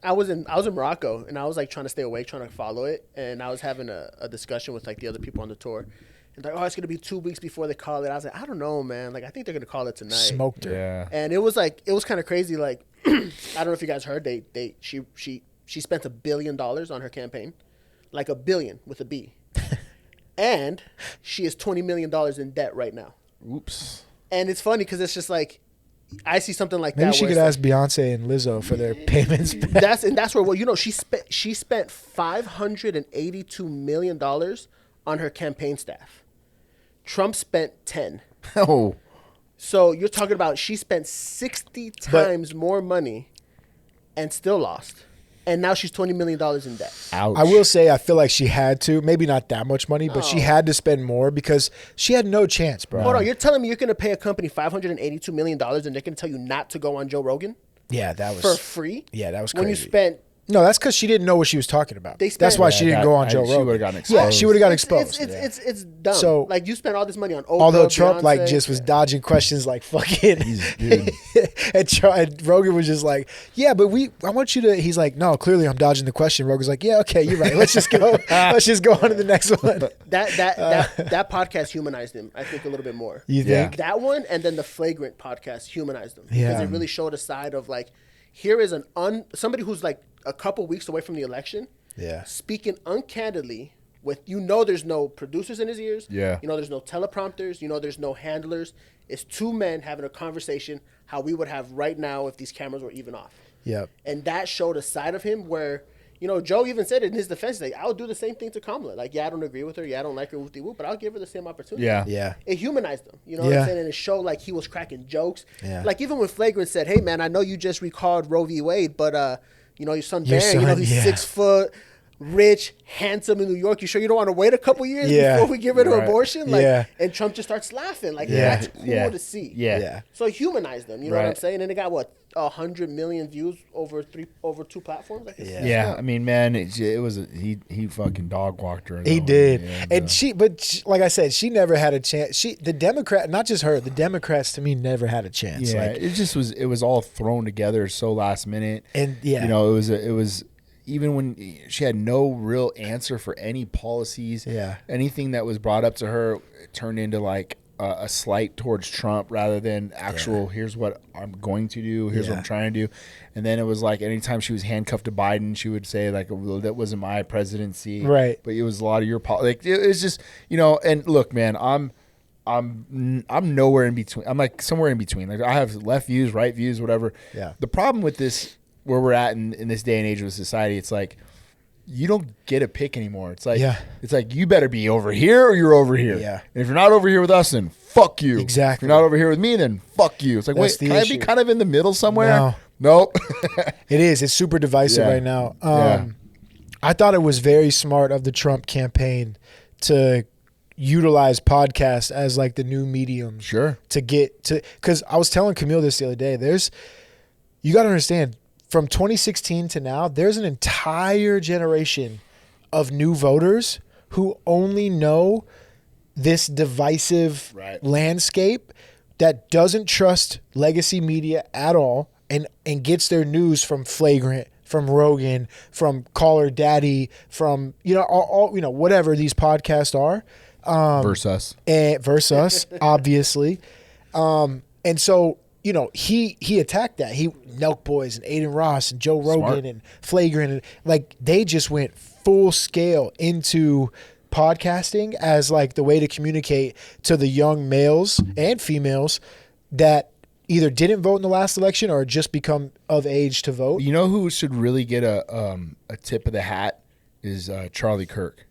I was in Morocco and I was like trying to stay awake, trying to follow it, and I was having a discussion with like the other people on the tour. And like, it's gonna be 2 weeks before they call it. I was like, I don't know, man. Like, I think they're gonna call it tonight. Smoked her. Yeah. And it was kind of crazy. Like, I don't know if you guys heard, she spent $1 billion on her campaign, like $1 billion with a B, and she is $20 million in debt right now. Oops. And it's funny because it's just like I see something like Maybe that. she where could it's ask Beyonce and Lizzo for their payments back. that's where she spent $582 million on her campaign staff. Trump spent 10. Oh. So you're talking about she spent 60 times more money and still lost. And now she's $20 million in debt. Ouch. I will say I feel like she had to, maybe not that much money, but she had to spend more because she had no chance, bro. Hold on, you're telling me you're going to pay a company $582 million and they're going to tell you not to go on Joe Rogan Yeah, that for was free? Yeah, that was When you crazy. spent No, that's because she didn't know what she was talking about. They spent- That's why she didn't go on Joe She Rogan. would've gotten Yeah, exposed. she would have got It's exposed. it's dumb. So- like you spent all this money on Oprah, Although Trump like Beyonce. just was dodging questions like fucking, dude. and Rogan was just like, yeah, but I want you to. He's like, no, clearly I'm dodging the question. Rogan's like, yeah, okay, you're right. Let's just go. Let's just go on to the next one. that podcast humanized him, I think, a little bit more. You Yeah. think? That one and then the Flagrant podcast humanized him because Yeah. it really showed a side of like, here is somebody who's like a couple weeks away from the election, Yeah. speaking uncandidly with there's no producers in his ears, Yeah. there's no teleprompters, there's no handlers. It's two men having a conversation how we would have right now if these cameras were even off. Yep. And that showed a side of him where, Joe even said it in his defense, like, I'll do the same thing to Kamala. Like, yeah, I don't agree with her. Yeah, I don't like her, whoop-de-whoop, but I'll give her the same opportunity. Yeah. Yeah. It humanized him. You know what Yeah. I'm saying? And it showed like he was cracking jokes. Yeah. Like even when Flagrant said, hey, man, I know you just recalled Roe v. Wade, but, your son Your Barron, son, he's yeah. 6 foot, rich, handsome in New York. You sure you don't want to wait a couple years Yeah. before we give her to Right. abortion? Like, Yeah. And Trump just starts laughing. Like, Yeah. that's cool Yeah. to see. Yeah. Yeah. So it humanized them. You know what I'm Right. saying? And it got, 100 million views over 2 platforms? Like, Yeah. Yeah, I mean, man, it was he fucking dog walked her. He though. did, Yeah, and like I said, she never had a chance. The Democrat, not just her, the Democrats to me never had a chance. yeah, Like, it was all thrown together so last minute. And, yeah. it was even when she had no real answer for any policies. Yeah. anything that was brought up to her turned into like a slight towards Trump rather than actual. Here's what I'm going to do. Here's what Yeah. I'm trying to do. And then it was like anytime she was handcuffed to Biden, she would say like, well, that wasn't my presidency, Right. But it was a lot of your like it was just And look, man, I'm nowhere in between. I'm like somewhere in between. Like I have left views, right views, whatever. Yeah. The problem with this, where we're at in this day and age of society, it's like you don't get a pick anymore. It's like it's like you better be over here or you're over here. Yeah. And if you're not over here with us, then fuck you. Exactly. If you're not over here with me, then fuck you. It's like, That's wait, the can I issue. be kind of in the middle somewhere? Nope. It is. It's super divisive right now. I thought it was very smart of the Trump campaign to utilize podcasts as like the new medium. Sure. To get to, because I was telling Camille this the other day. You got to understand, from 2016 to now, there's an entire generation of new voters who only know this divisive landscape that doesn't trust legacy media at all and gets their news from Flagrant, from Rogan, from Call Her Daddy, from, all whatever these podcasts are. Versus Us, obviously. And so, he attacked that. Nelk Boys and Aiden Ross and Joe Rogan and Flagrant, and like they just went full scale into podcasting as like the way to communicate to the young males and females that either didn't vote in the last election or just become of age to vote. You know who should really get a tip of the hat is Charlie Kirk.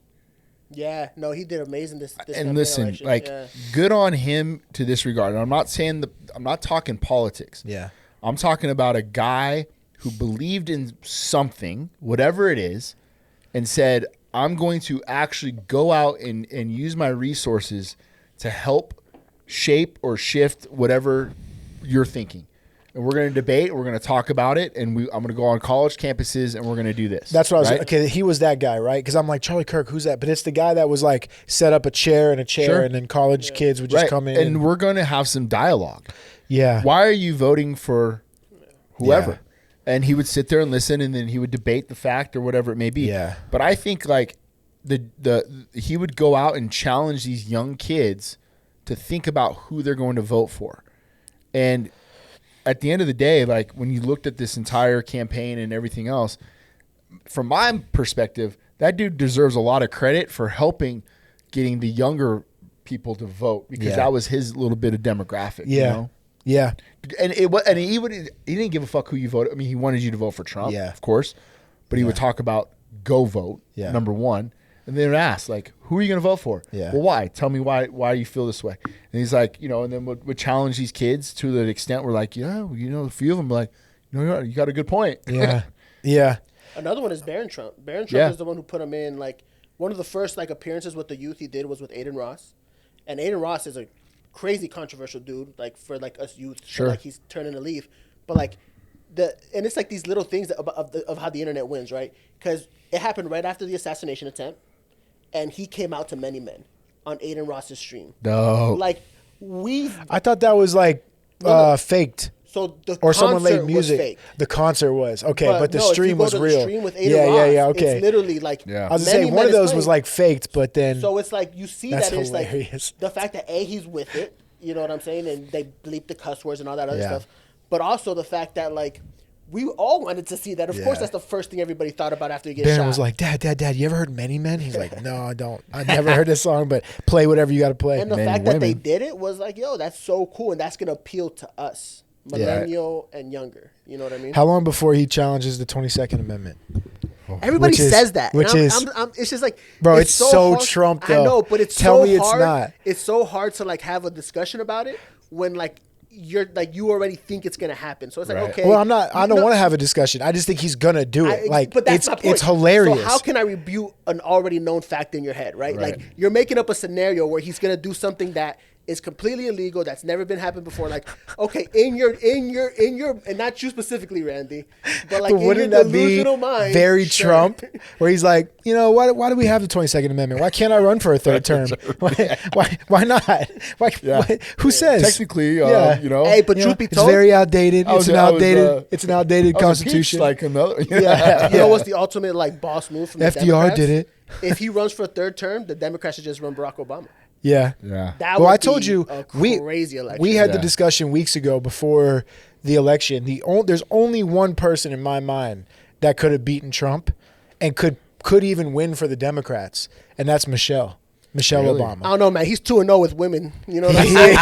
Yeah, no, he did amazing this and listen, election. like, good on him to this regard. And I'm not talking politics. Yeah. I'm talking about a guy who believed in something, whatever it is, and said, I'm going to actually go out and use my resources to help shape or shift whatever you're thinking. And we're going to debate, we're going to talk about it, and I'm going to go on college campuses, and we're going to do this. That's what I was okay, he was that guy, right? Because I'm like, Charlie Kirk, who's that? But it's the guy that was like, set up a chair, and then college kids would just come in. And we're going to have some dialogue. Yeah. Why are you voting for whoever? Yeah. And he would sit there and listen, and then he would debate the fact or whatever it may be. Yeah. But I think like he would go out and challenge these young kids to think about who they're going to vote for. And at the end of the day, like when you looked at this entire campaign and everything else, from my perspective, that dude deserves a lot of credit for helping getting the younger people to vote because that was his little bit of demographic. Yeah. You know? Yeah. And he didn't give a fuck who you voted. I mean, he wanted you to vote for Trump, of course, but he would talk about go vote, number one. And then ask, like, who are you going to vote for? Yeah. Well, why? Tell me why you feel this way. And he's like, and then would challenge these kids to the extent we're like, a few of them are like, you got a good point. Yeah. Yeah. Another one is Barron Trump. Barron Trump is the one who put him in. Like, one of the first like appearances with the youth he did was with Aiden Ross. And Aiden Ross is a crazy controversial dude, like for like us youth. Sure. Like he's turning a leaf. But like and it's like these little things of how the internet wins, right? Because it happened right after the assassination attempt. And he came out to many men on Aiden Ross's stream. No. Like, I thought that was like faked. So the or concert someone made music. was fake. The concert was. Okay, but the stream was real. The stream with Aiden Ross, yeah, okay. It's literally like I was saying one of those was like faked, but then so it's like you see that's that it's hilarious. like the fact that he's with it, you know what I'm saying, and they bleep the cuss words and all that other stuff. But also the fact that like we all wanted to see that. Of course, that's the first thing everybody thought about after you get shot. Barron was like, Dad, you ever heard Many Men? He's like, no, I don't. I never heard this song, but play whatever you got to play. And the fact that they did it was like, yo, that's so cool, and that's going to appeal to us, millennial and younger. You know what I mean? How long before he challenges the 22nd Amendment? Everybody says that. Which is, it's just like, bro, it's so hard, Trump, though. I know, but it's Tell so me hard. It's not. It's so hard to like have a discussion about it when like, you already think it's gonna happen, so it's like okay. Well, I don't want to have a discussion. I just think he's gonna do it. But that's my point. It's hilarious. So how can I rebuke an already known fact in your head, right? Like you're making up a scenario where he's gonna do something that is completely illegal, that's never been happened before. Like, okay, in your, and not you specifically, Randy, but like in your delusional mind, very Trump, where he's like, why do we have the 22nd Amendment? Why can't I run for a third term? Why not? Who says? Technically, Hey, but truth be told, it's very outdated. It's an outdated constitution. Like another, you know what's the ultimate like boss move from the FDR Democrats? did it. If he runs for a third term, the Democrats should just run Barack Obama. Yeah. That well, would I told be you a crazy election. We had the discussion weeks ago before the election. There's only one person in my mind that could have beaten Trump and could even win for the Democrats, and that's Michelle Obama. I don't know, man. He's 2-0 with women. You know what I'm saying?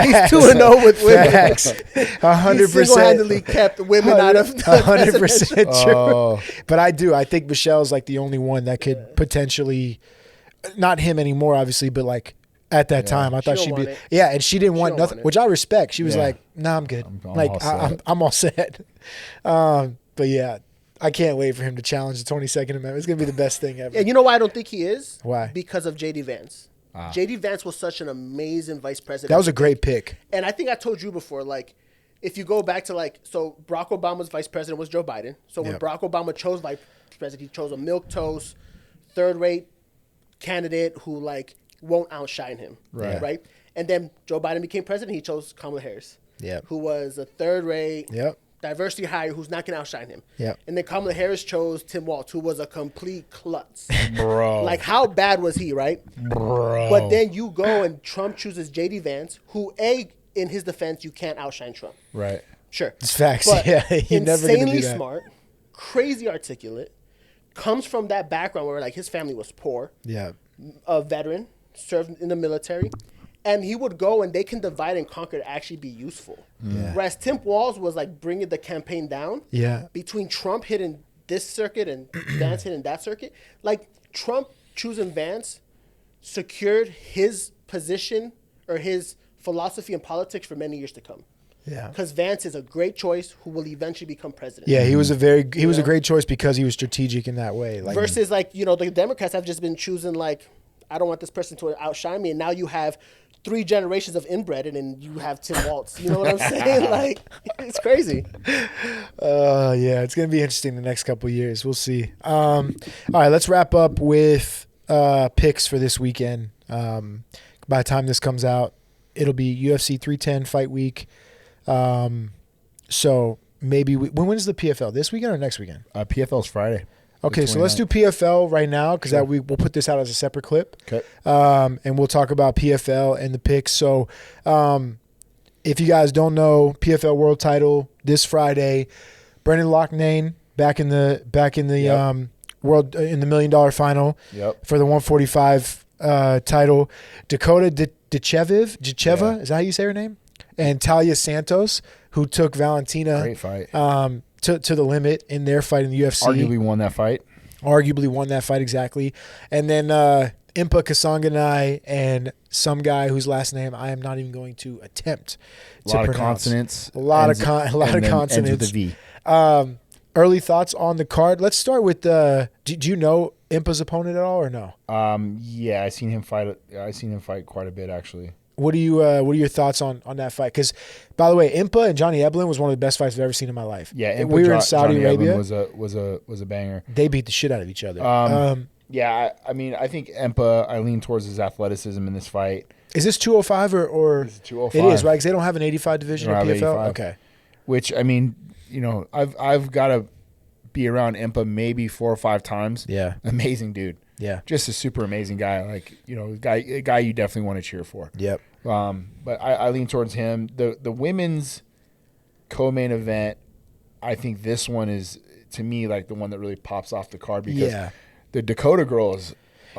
He's 2-0 with women. Facts. 100%. He single-handedly kept women out of 100% true. But I think Michelle's like the only one that could potentially, not him anymore, obviously, but like at that time. I thought She she'd don't be want it. yeah, and she didn't want don't nothing, want it. which I respect. She was Yeah. like, "Nah, I'm good. I'm all set." I'm all set." But yeah, I can't wait for him to challenge the 22nd Amendment. It's gonna be the best thing ever. And you know why I don't think he is? Why? Because of J.D. Vance. J.D. Vance was such an amazing vice president. That was a great pick. And I think I told you before, like, if you go back to, like, so Barack Obama's vice president was Joe Biden. So when Yep. Barack Obama chose vice president, he chose a milquetoast, third-rate candidate who, like, won't outshine him. Right. Right? And then Joe Biden became president. He chose Kamala Harris. Yep. Who was a third-rate Yep. diversity hire who's not going to outshine him. Yep. And then Kamala Harris chose Tim Walz, who was a complete klutz. Bro. Like, how bad was he, right? Bro. But then you go and Trump chooses J.D. Vance, who, in his defense, you can't outshine Trump. Right. Sure. It's facts. But Yeah, you're never gonna do insanely that. smart, crazy articulate, comes from that background where, like, his family was poor, Yeah. a veteran, served in the military, and he would go and they can divide and conquer to actually be useful. Yeah. Whereas Tim Walz was, like, bringing the campaign down. Yeah. Between Trump hitting this circuit and Vance hitting that circuit, like, Trump choosing Vance secured his position or his philosophy in politics for many years to come. Yeah. Because Vance is a great choice who will eventually become president. Yeah, he was a great choice because he was strategic in that way. Like, Versus, like, you know, the Democrats have just been choosing, like, I don't want this person to outshine me. And now you have 3 generations of inbred and then you have Tim Walz. You know what I'm saying? Like, it's crazy. yeah, it's gonna be interesting the next couple of years. We'll see. All right, let's wrap up with picks for this weekend. By the time this comes out, it'll be UFC 310 fight week. So maybe when's the PFL? This weekend or next weekend? PFL's Friday. Okay, so let's do PFL right now because we'll put this out as a separate clip. Okay. And we'll talk about PFL and the picks. So, if you guys don't know, PFL World Title this Friday, Brendan Loughnane back in the world in the $1 million final for the 145 title. Dakota Dicheva, is that how you say her name? And Talia Santos, who took Valentina Great fight. To the limit in their fight in the UFC. Arguably won that fight, exactly. And then Impa Kasanganay and some guy whose last name I am not even going to attempt to pronounce. A lot of consonants. Ends with a V. Early thoughts on the card. Let's start with do you know Impa's opponent at all or no? Yeah, I seen him fight quite a bit actually. What are your thoughts on that fight? Because, by the way, Impa and Johnny Eblen was one of the best fights I've ever seen in my life. Yeah, we were in Saudi Johnny Arabia. Eblen was a banger. They beat the shit out of each other. Yeah, I mean, I think Impa. I lean towards his athleticism in this fight. Is this 205 or? This is 205. It is, right? Because they don't have an 85 division in PFL. 85. Okay. Which, I mean, you know, I've got to be around Impa maybe 4 or 5 times. Yeah. Amazing dude. Yeah. Just a super amazing guy. Like, you know, a guy you definitely want to cheer for. Yep. But I lean towards him. The women's co-main event, I think this one is, to me, like the one that really pops off the card because the Dakota girl is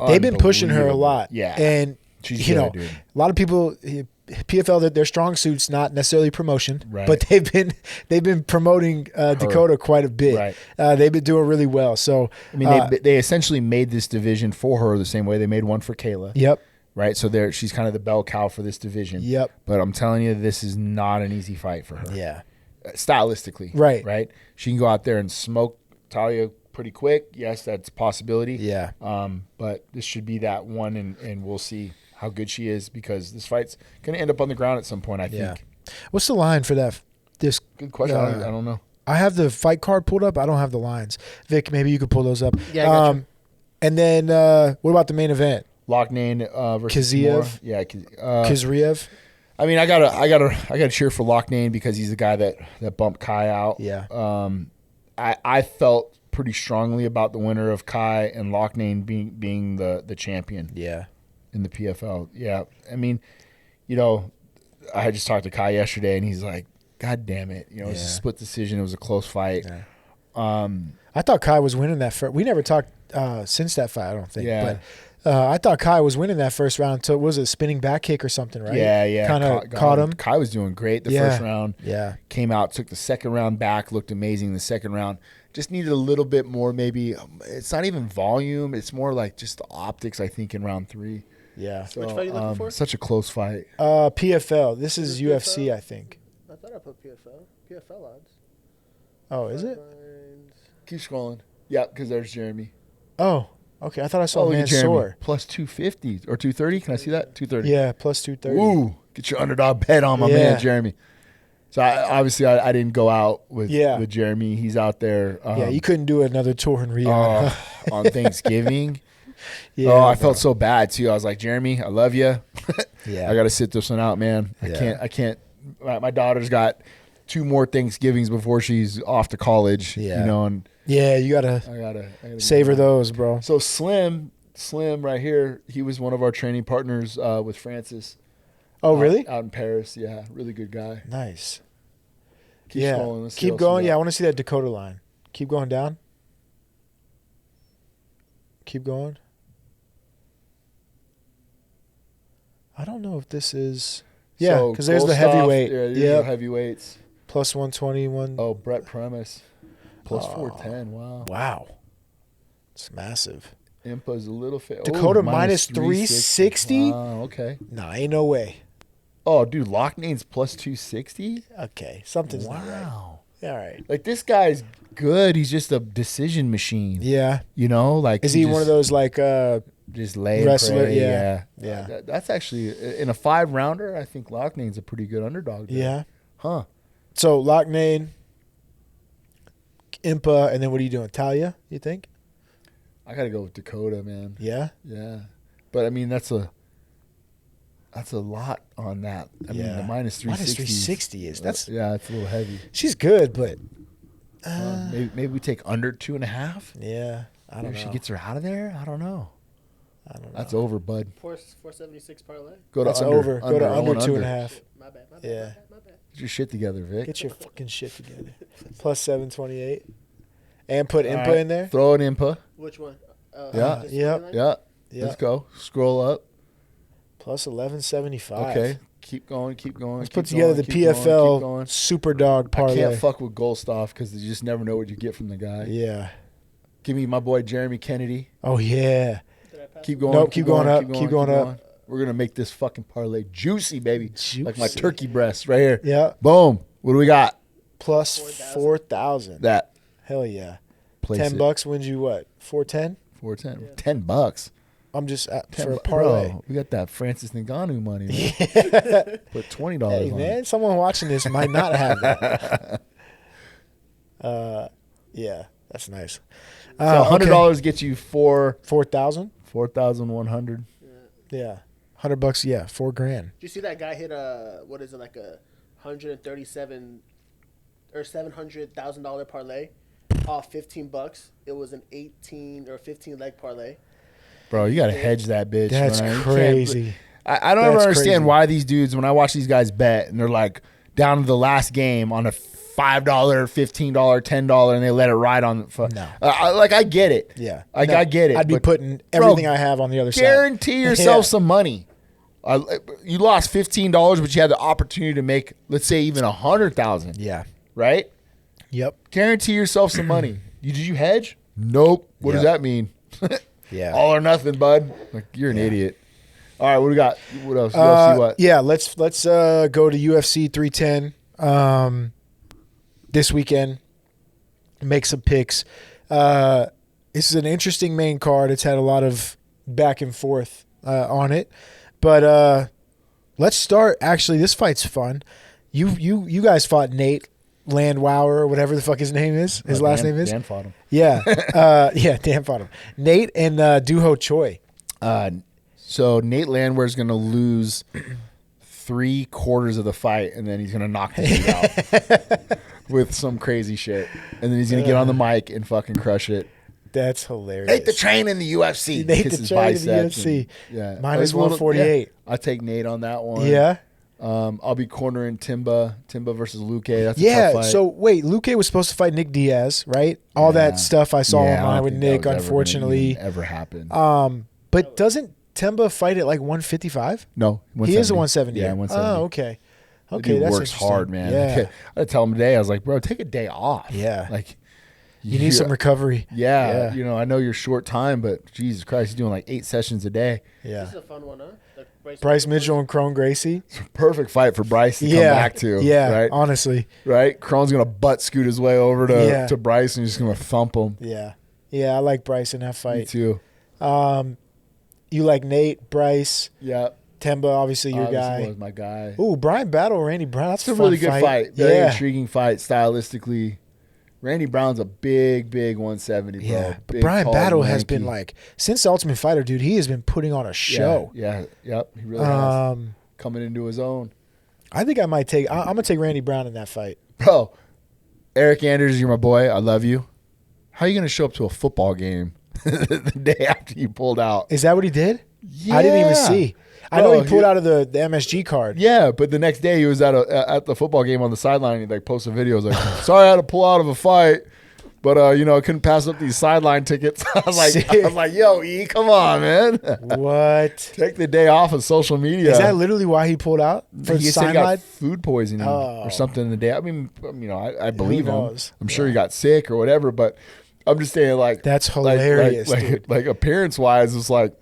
they've been pushing her a lot. Yeah. And, she's you good, know, dude. a lot of people, PFL, that their strong suit's not necessarily promotion, Right. but they've been promoting Dakota quite a bit. Right. They've been doing really well. So, I mean, they essentially made this division for her the same way they made one for Kayla. Yep. Right, so she's kind of the bell cow for this division. Yep. But I'm telling you, this is not an easy fight for her. Yeah. Stylistically. Right. Right. She can go out there and smoke Talia pretty quick. Yes, that's a possibility. Yeah. But this should be that one, and we'll see how good she is because this fight's going to end up on the ground at some point, I think. Yeah. What's the line for that? This Good question. I don't know. I have the fight card pulled up. I don't have the lines. Vic, maybe you could pull those up. Yeah, I got you. And then what about the main event? Loughnane versus Kiziev. Moore. Yeah, Kizriev. I mean, I gotta cheer for Loughnane because he's the guy that bumped Kai out. Yeah. I felt pretty strongly about the winner of Kai and Loughnane being the champion. Yeah. In the PFL. Yeah. I mean, you know, I had just talked to Kai yesterday and he's like, God damn it. You know, it was a split decision. It was a close fight. Yeah. I thought Kai was winning that first. We never talked since that fight, I don't think. Yeah. But I thought Kai was winning that first round until, was it a spinning back kick or something, right? Yeah. Kind of caught him. Kai was doing great the first round. Yeah. Came out, took the second round back, looked amazing the second round. Just needed a little bit more maybe. It's not even volume. It's more like just the optics, I think, in round 3. Yeah. So, Which fight are you looking for? Such a close fight. PFL. This is Is it UFC, PFL? I think. I thought I put PFL. PFL odds. Oh, is it? Lines. Keep scrolling. Yeah, because there's Jeremy. Oh, okay. I thought I saw look at Mansoor. Plus 250 or 230. Can I see that? 230. Yeah, plus 230. Ooh, get your underdog bet on my man Jeremy. So obviously I didn't go out with Jeremy. He's out there. Yeah, you couldn't do another tour in Rio on Thanksgiving. Yeah, I felt so bad too. I was like, Jeremy, I love you. Yeah, I got to sit this one out, man. I can't. My daughter's got 2 more Thanksgivings before she's off to college. Yeah. You know, and you gotta savor those, bro. So Slim right here, he was one of our training partners with Francis. Oh, really? Out in Paris, yeah, really good guy. Nice. Keep scrolling. Let's keep going. Yeah, I want to see that Dakota line. Keep going down. Keep going. I don't know if this is. Yeah, because there's the heavyweight. Yeah, heavyweights. Plus 121. Oh, Brett Premise. Plus 410. Wow. Wow. It's massive. Impa's a little fit. Dakota minus 360? Wow, okay. Nah, ain't no way. Oh, dude, Lochnane's plus 260? Okay, something's not right. All right. Like, this guy's good. He's just a decision machine. Yeah. You know? Like, is he one of those, like, just lay wrestler? and pray. Yeah. That's actually, in a 5-rounder, I think Lochnane's a pretty good underdog. There. Yeah. Huh. So, Lochnane, Impa, and then what are you doing? Talia, you think? I got to go with Dakota, man. Yeah? Yeah. But, I mean, that's a lot on that. I mean, the minus 360. Minus 360 is. That's yeah, it's a little heavy. She's good, but. Maybe we take under 2.5. Yeah. I don't know. Maybe she gets her out of there. I don't know. That's over, bud. 476 parlay. That's over. Go to under 2.5. My bad. Yeah. Get your shit together, Vic. Get your fucking shit together. Plus 728. And put Impa in there. Throw an Impa. Which one? Yeah. Yeah. Let's go. Scroll up. Plus 1175. Okay. Keep going. Let's put together the PFL Super Dog parlay. I can't fuck with Goldstoff because you just never know what you get from the guy. Yeah. Give me my boy Jeremy Kennedy. Oh, yeah. Keep going. Nope, keep going up. Keep going up. We're going to make this fucking parlay juicy, baby. Juicy. Like my turkey breast right here. Yeah. Boom. What do we got? Plus 4,000. That. Hell yeah. Place $10 wins you what? 410? 410. Yeah. $10. I'm just for a parlay. Bro, we got that Francis Ngannou money. Man. Put $20 hey, on man, it. someone watching this might not have that. Yeah, that's nice. So $100 gets you 4,000? 4,100. Yeah. $100, yeah, $4,000. Did you see that guy hit what is it, like a $137 or $700,000 parlay off $15? It was an 18 or 15 leg parlay. Bro, you got to hedge that bitch. That's man. crazy. I don't ever understand why these dudes, when I watch these guys bet, and they're like down to the last game on a $5, $15, $10, and they let it ride on. No. I get it. Yeah. I get it. I'd be putting everything I have on the other side. Guarantee yourself some money. You lost $15, but you had the opportunity to make, let's say, even $100,000. Yeah. Right? Yep. Guarantee yourself some money. Did you hedge? Nope. What does that mean? Yeah. All or nothing, bud. Like, you're an idiot. All right, what do we got? What else? UFC what? Yeah, let's go to UFC 310 this weekend. Make some picks. This is an interesting main card. It's had a lot of back and forth on it. But let's start. Actually, this fight's fun. You guys fought Nate Landwehr or whatever the fuck his name is. His last name is? Dan fought him. Yeah. Dan fought him. Nate and Duho Choi. So Nate Landwehr is going to lose 3/4 of the fight, and then he's going to knock the dude out with some crazy shit. And then he's going to get on the mic and fucking crush it. That's hilarious. Nate the Train in the UFC. Nate the Train in the UFC. Yeah. Minus 148. Yeah. I take Nate on that one. Yeah. I'll be cornering Timba versus Luque. That's a tough fight. So wait, Luque was supposed to fight Nick Diaz, right? All that stuff I saw online with Nick, unfortunately, ever happened. But doesn't Timba fight at like 155? No, he is a 170. Yeah, 170. Oh, okay. Okay, that's works hard, man. Yeah. I tell him today, I was like, bro, take a day off. Yeah. Like, You need some recovery. Yeah. You know, I know you're short time, but Jesus Christ, he's doing like 8 sessions a day. Yeah. This is a fun one, huh? Bryce Mitchell and Crone Gracie. It's a perfect fight for Bryce to come back to. Yeah, right? honestly. Right? Crone's going to butt scoot his way over to Bryce and he's just going to thump him. Yeah. Yeah, I like Bryce in that fight. Me too. You like Nate, Bryce. Yeah. Temba, obviously your guy. Was my guy. Ooh, Brian Battle, Randy Brown. That's a really good fight. Very intriguing fight stylistically. Randy Brown's a big 170, bro. Yeah, but big, Brian tall, Battle lanky. has been like, since the Ultimate Fighter, dude, he has been putting on a show. Yeah. Yep. He really has. Coming into his own. I think I might take, I'm going to take Randy Brown in that fight. Bro, Eric Anders, you're my boy. I love you. How are you going to show up to a football game the day after you pulled out? Is that what he did? Yeah. I didn't even see. I know he pulled out of the MSG card. Yeah, but the next day he was at the football game on the sideline. He like posted videos like, "Sorry, I had to pull out of a fight, but I couldn't pass up these sideline tickets." I was like, "Yo, E, come on, man! What? Take the day off of social media." Is that literally why he pulled out for he said he got cyanide? food poisoning or something in the day. I mean, I believe him. knows? I'm sure he got sick or whatever, but I'm just saying, like, That's hilarious, dude. like appearance wise, it's like.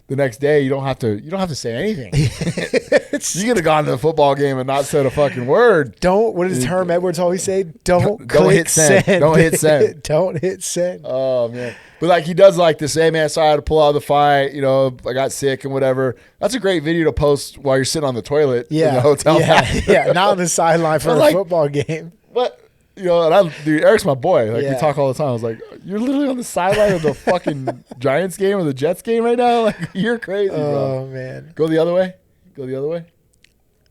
The next day, you don't have to say anything. You could have gone to the football game and not said a fucking word. What does Herm Edwards always say? Don't hit send. Don't hit send. Don't hit send. Oh man, but like he does like to say, man, sorry I had to pull out of the fight. I got sick and whatever. That's a great video to post while you're sitting on the toilet. Yeah, in the hotel. yeah, not on the sideline for a football game. But. Dude, Eric's my boy. Like we talk all the time. I was like, you're literally on the sideline of the fucking Giants game or the Jets game right now. Like you're crazy, bro. Oh man, go the other way.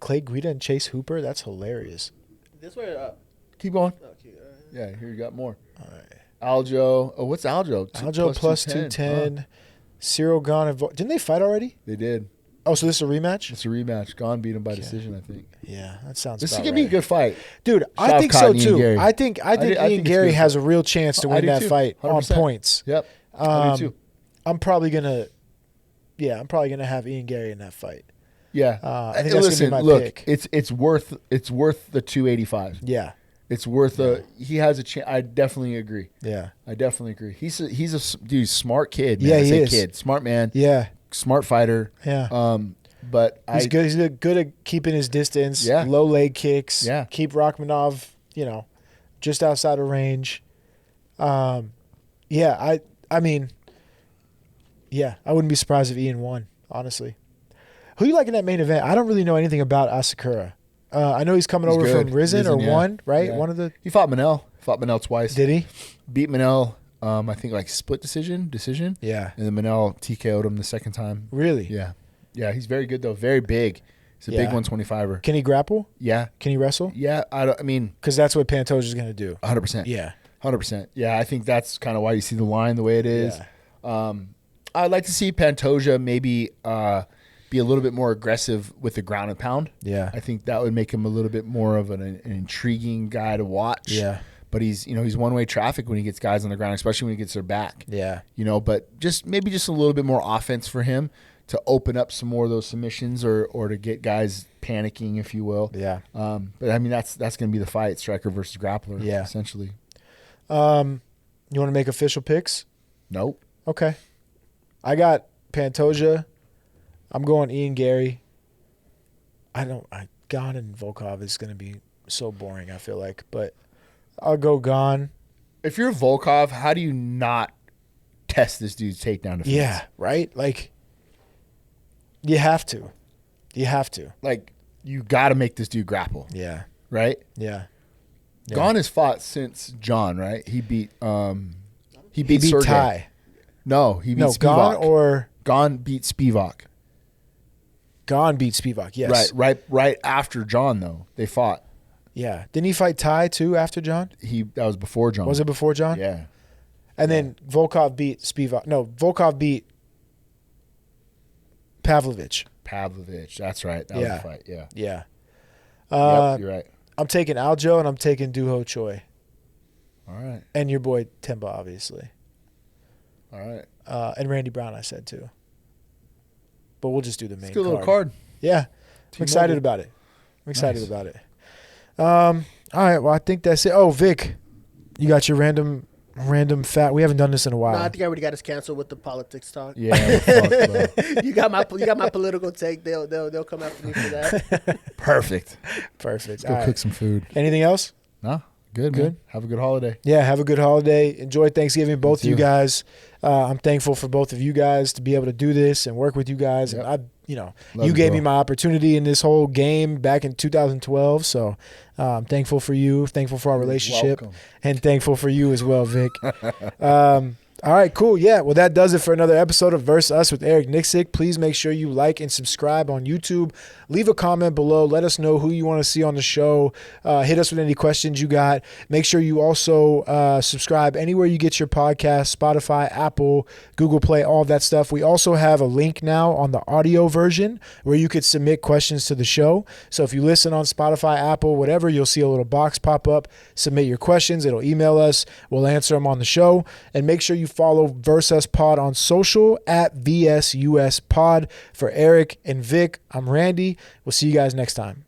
Clay Guida and Chase Hooper. That's hilarious. This way or up? Keep going. Okay, Yeah, here you got more. All right. Aljo. Oh, what's Aljo? Aljo plus 210. Cyril Gane and didn't they fight already? They did. Oh, so this is a rematch? It's a rematch. Gane beat him by decision, I think. Yeah, that sounds. This is about gonna be a good fight, dude. I think so too. I think Ian Gary has a real chance to win that fight 100%. On points. Yep. I do too. I'm probably gonna have Ian Gary in that fight. Yeah. I think that's gonna be my pick. It's worth the 285. Yeah. It's worth he has a chance. I definitely agree. Yeah. I definitely agree. He's a dude, smart kid. Man. Yeah, he is. Kid, smart man. Yeah. Smart fighter. Yeah. But he's good. He's good at keeping his distance. Yeah. Low leg kicks. Yeah. Keep Rachmanov, just outside of range. I mean, I wouldn't be surprised if Ian won, honestly. Who you like in that main event? I don't really know anything about Asakura. I know he's coming over from Risen or won, right? Yeah. One of the. He fought Manel. Fought Manel twice. Did he? Beat Manel. I think like split decision. Yeah. And then Manel TKO'd him the second time. Really? Yeah. Yeah, he's very good though. Very big. He's a big 125er. Can he grapple? Yeah. Can he wrestle? Yeah. I mean, because that's what Pantoja's going to do. 100%. Yeah. 100%. Yeah, I think that's kind of why you see the line the way it is. Yeah. I'd like to see Pantoja maybe be a little bit more aggressive with the ground and pound. Yeah. I think that would make him a little bit more of an intriguing guy to watch. Yeah. But he's one-way traffic when he gets guys on the ground, especially when he gets their back. Yeah. But maybe just a little bit more offense for him to open up some more of those submissions or to get guys panicking, if you will. Yeah. But I mean, that's going to be the fight, striker versus grappler, essentially. You want to make official picks? Nope. Okay. I got Pantoja. I'm going Ian Gary. Gane and Volkov is going to be so boring, I feel like. But I'll go Gane. If you're Volkov, how do you not test this dude's takedown defense? Yeah, right? Like, you have to. You have to. Like, you got to make this dude grapple. Yeah. Right? Yeah. Gane has fought since Jon, right? He beat Sergey. Ty. No, he beat Spivak. Gane beat Spivak. Gane beat Spivak, yes. Right after Jon, though. They fought. Yeah. Didn't he fight Ty, too, after Jon? That was before Jon. Was it before Jon? Yeah. And then Volkov beat Spivak. No, Volkov beat Pavlovich. That's right. That was the fight, yeah. Yeah. Yep, you're right. I'm taking Aljo and I'm taking Duho Choi. All right. And your boy Temba, obviously. All right. And Randy Brown, I said, too. But we'll just do the main card. Let's do a little card. Yeah. I'm excited about it. All right. Well, I think that's it. Oh, Vic, you got your random random fact. We haven't done this in a while. No, I think I already got us canceled with the politics talk. Yeah, we're fucked, bro. You got my political take. They'll come after me for that. Perfect. Perfect. Let's go cook some food. Anything else? No, good, man. Have a good holiday. Yeah, have a good holiday. Enjoy Thanksgiving, both of you guys. I'm thankful for both of you guys to be able to do this and work with you guys. Yep. And Love you gave bro. me my opportunity in this whole game back in 2012. So I'm thankful for you, thankful for our relationship, and thankful for you as well, Vic. All right, cool. Yeah, well, that does it for another episode of Verse Us with Eric Nicksick. Please make sure you like and subscribe on YouTube. Leave a comment below. Let us know who you want to see on the show. Hit us with any questions you got. Make sure you also subscribe anywhere you get your podcast, Spotify, Apple, Google Play, all of that stuff. We also have a link now on the audio version where you could submit questions to the show. So if you listen on Spotify, Apple, whatever, you'll see a little box pop up. Submit your questions. It'll email us. We'll answer them on the show. And make sure you follow Verse Us Pod on social at VSUS Pod. For Eric and Vic, I'm Randy. We'll see you guys next time.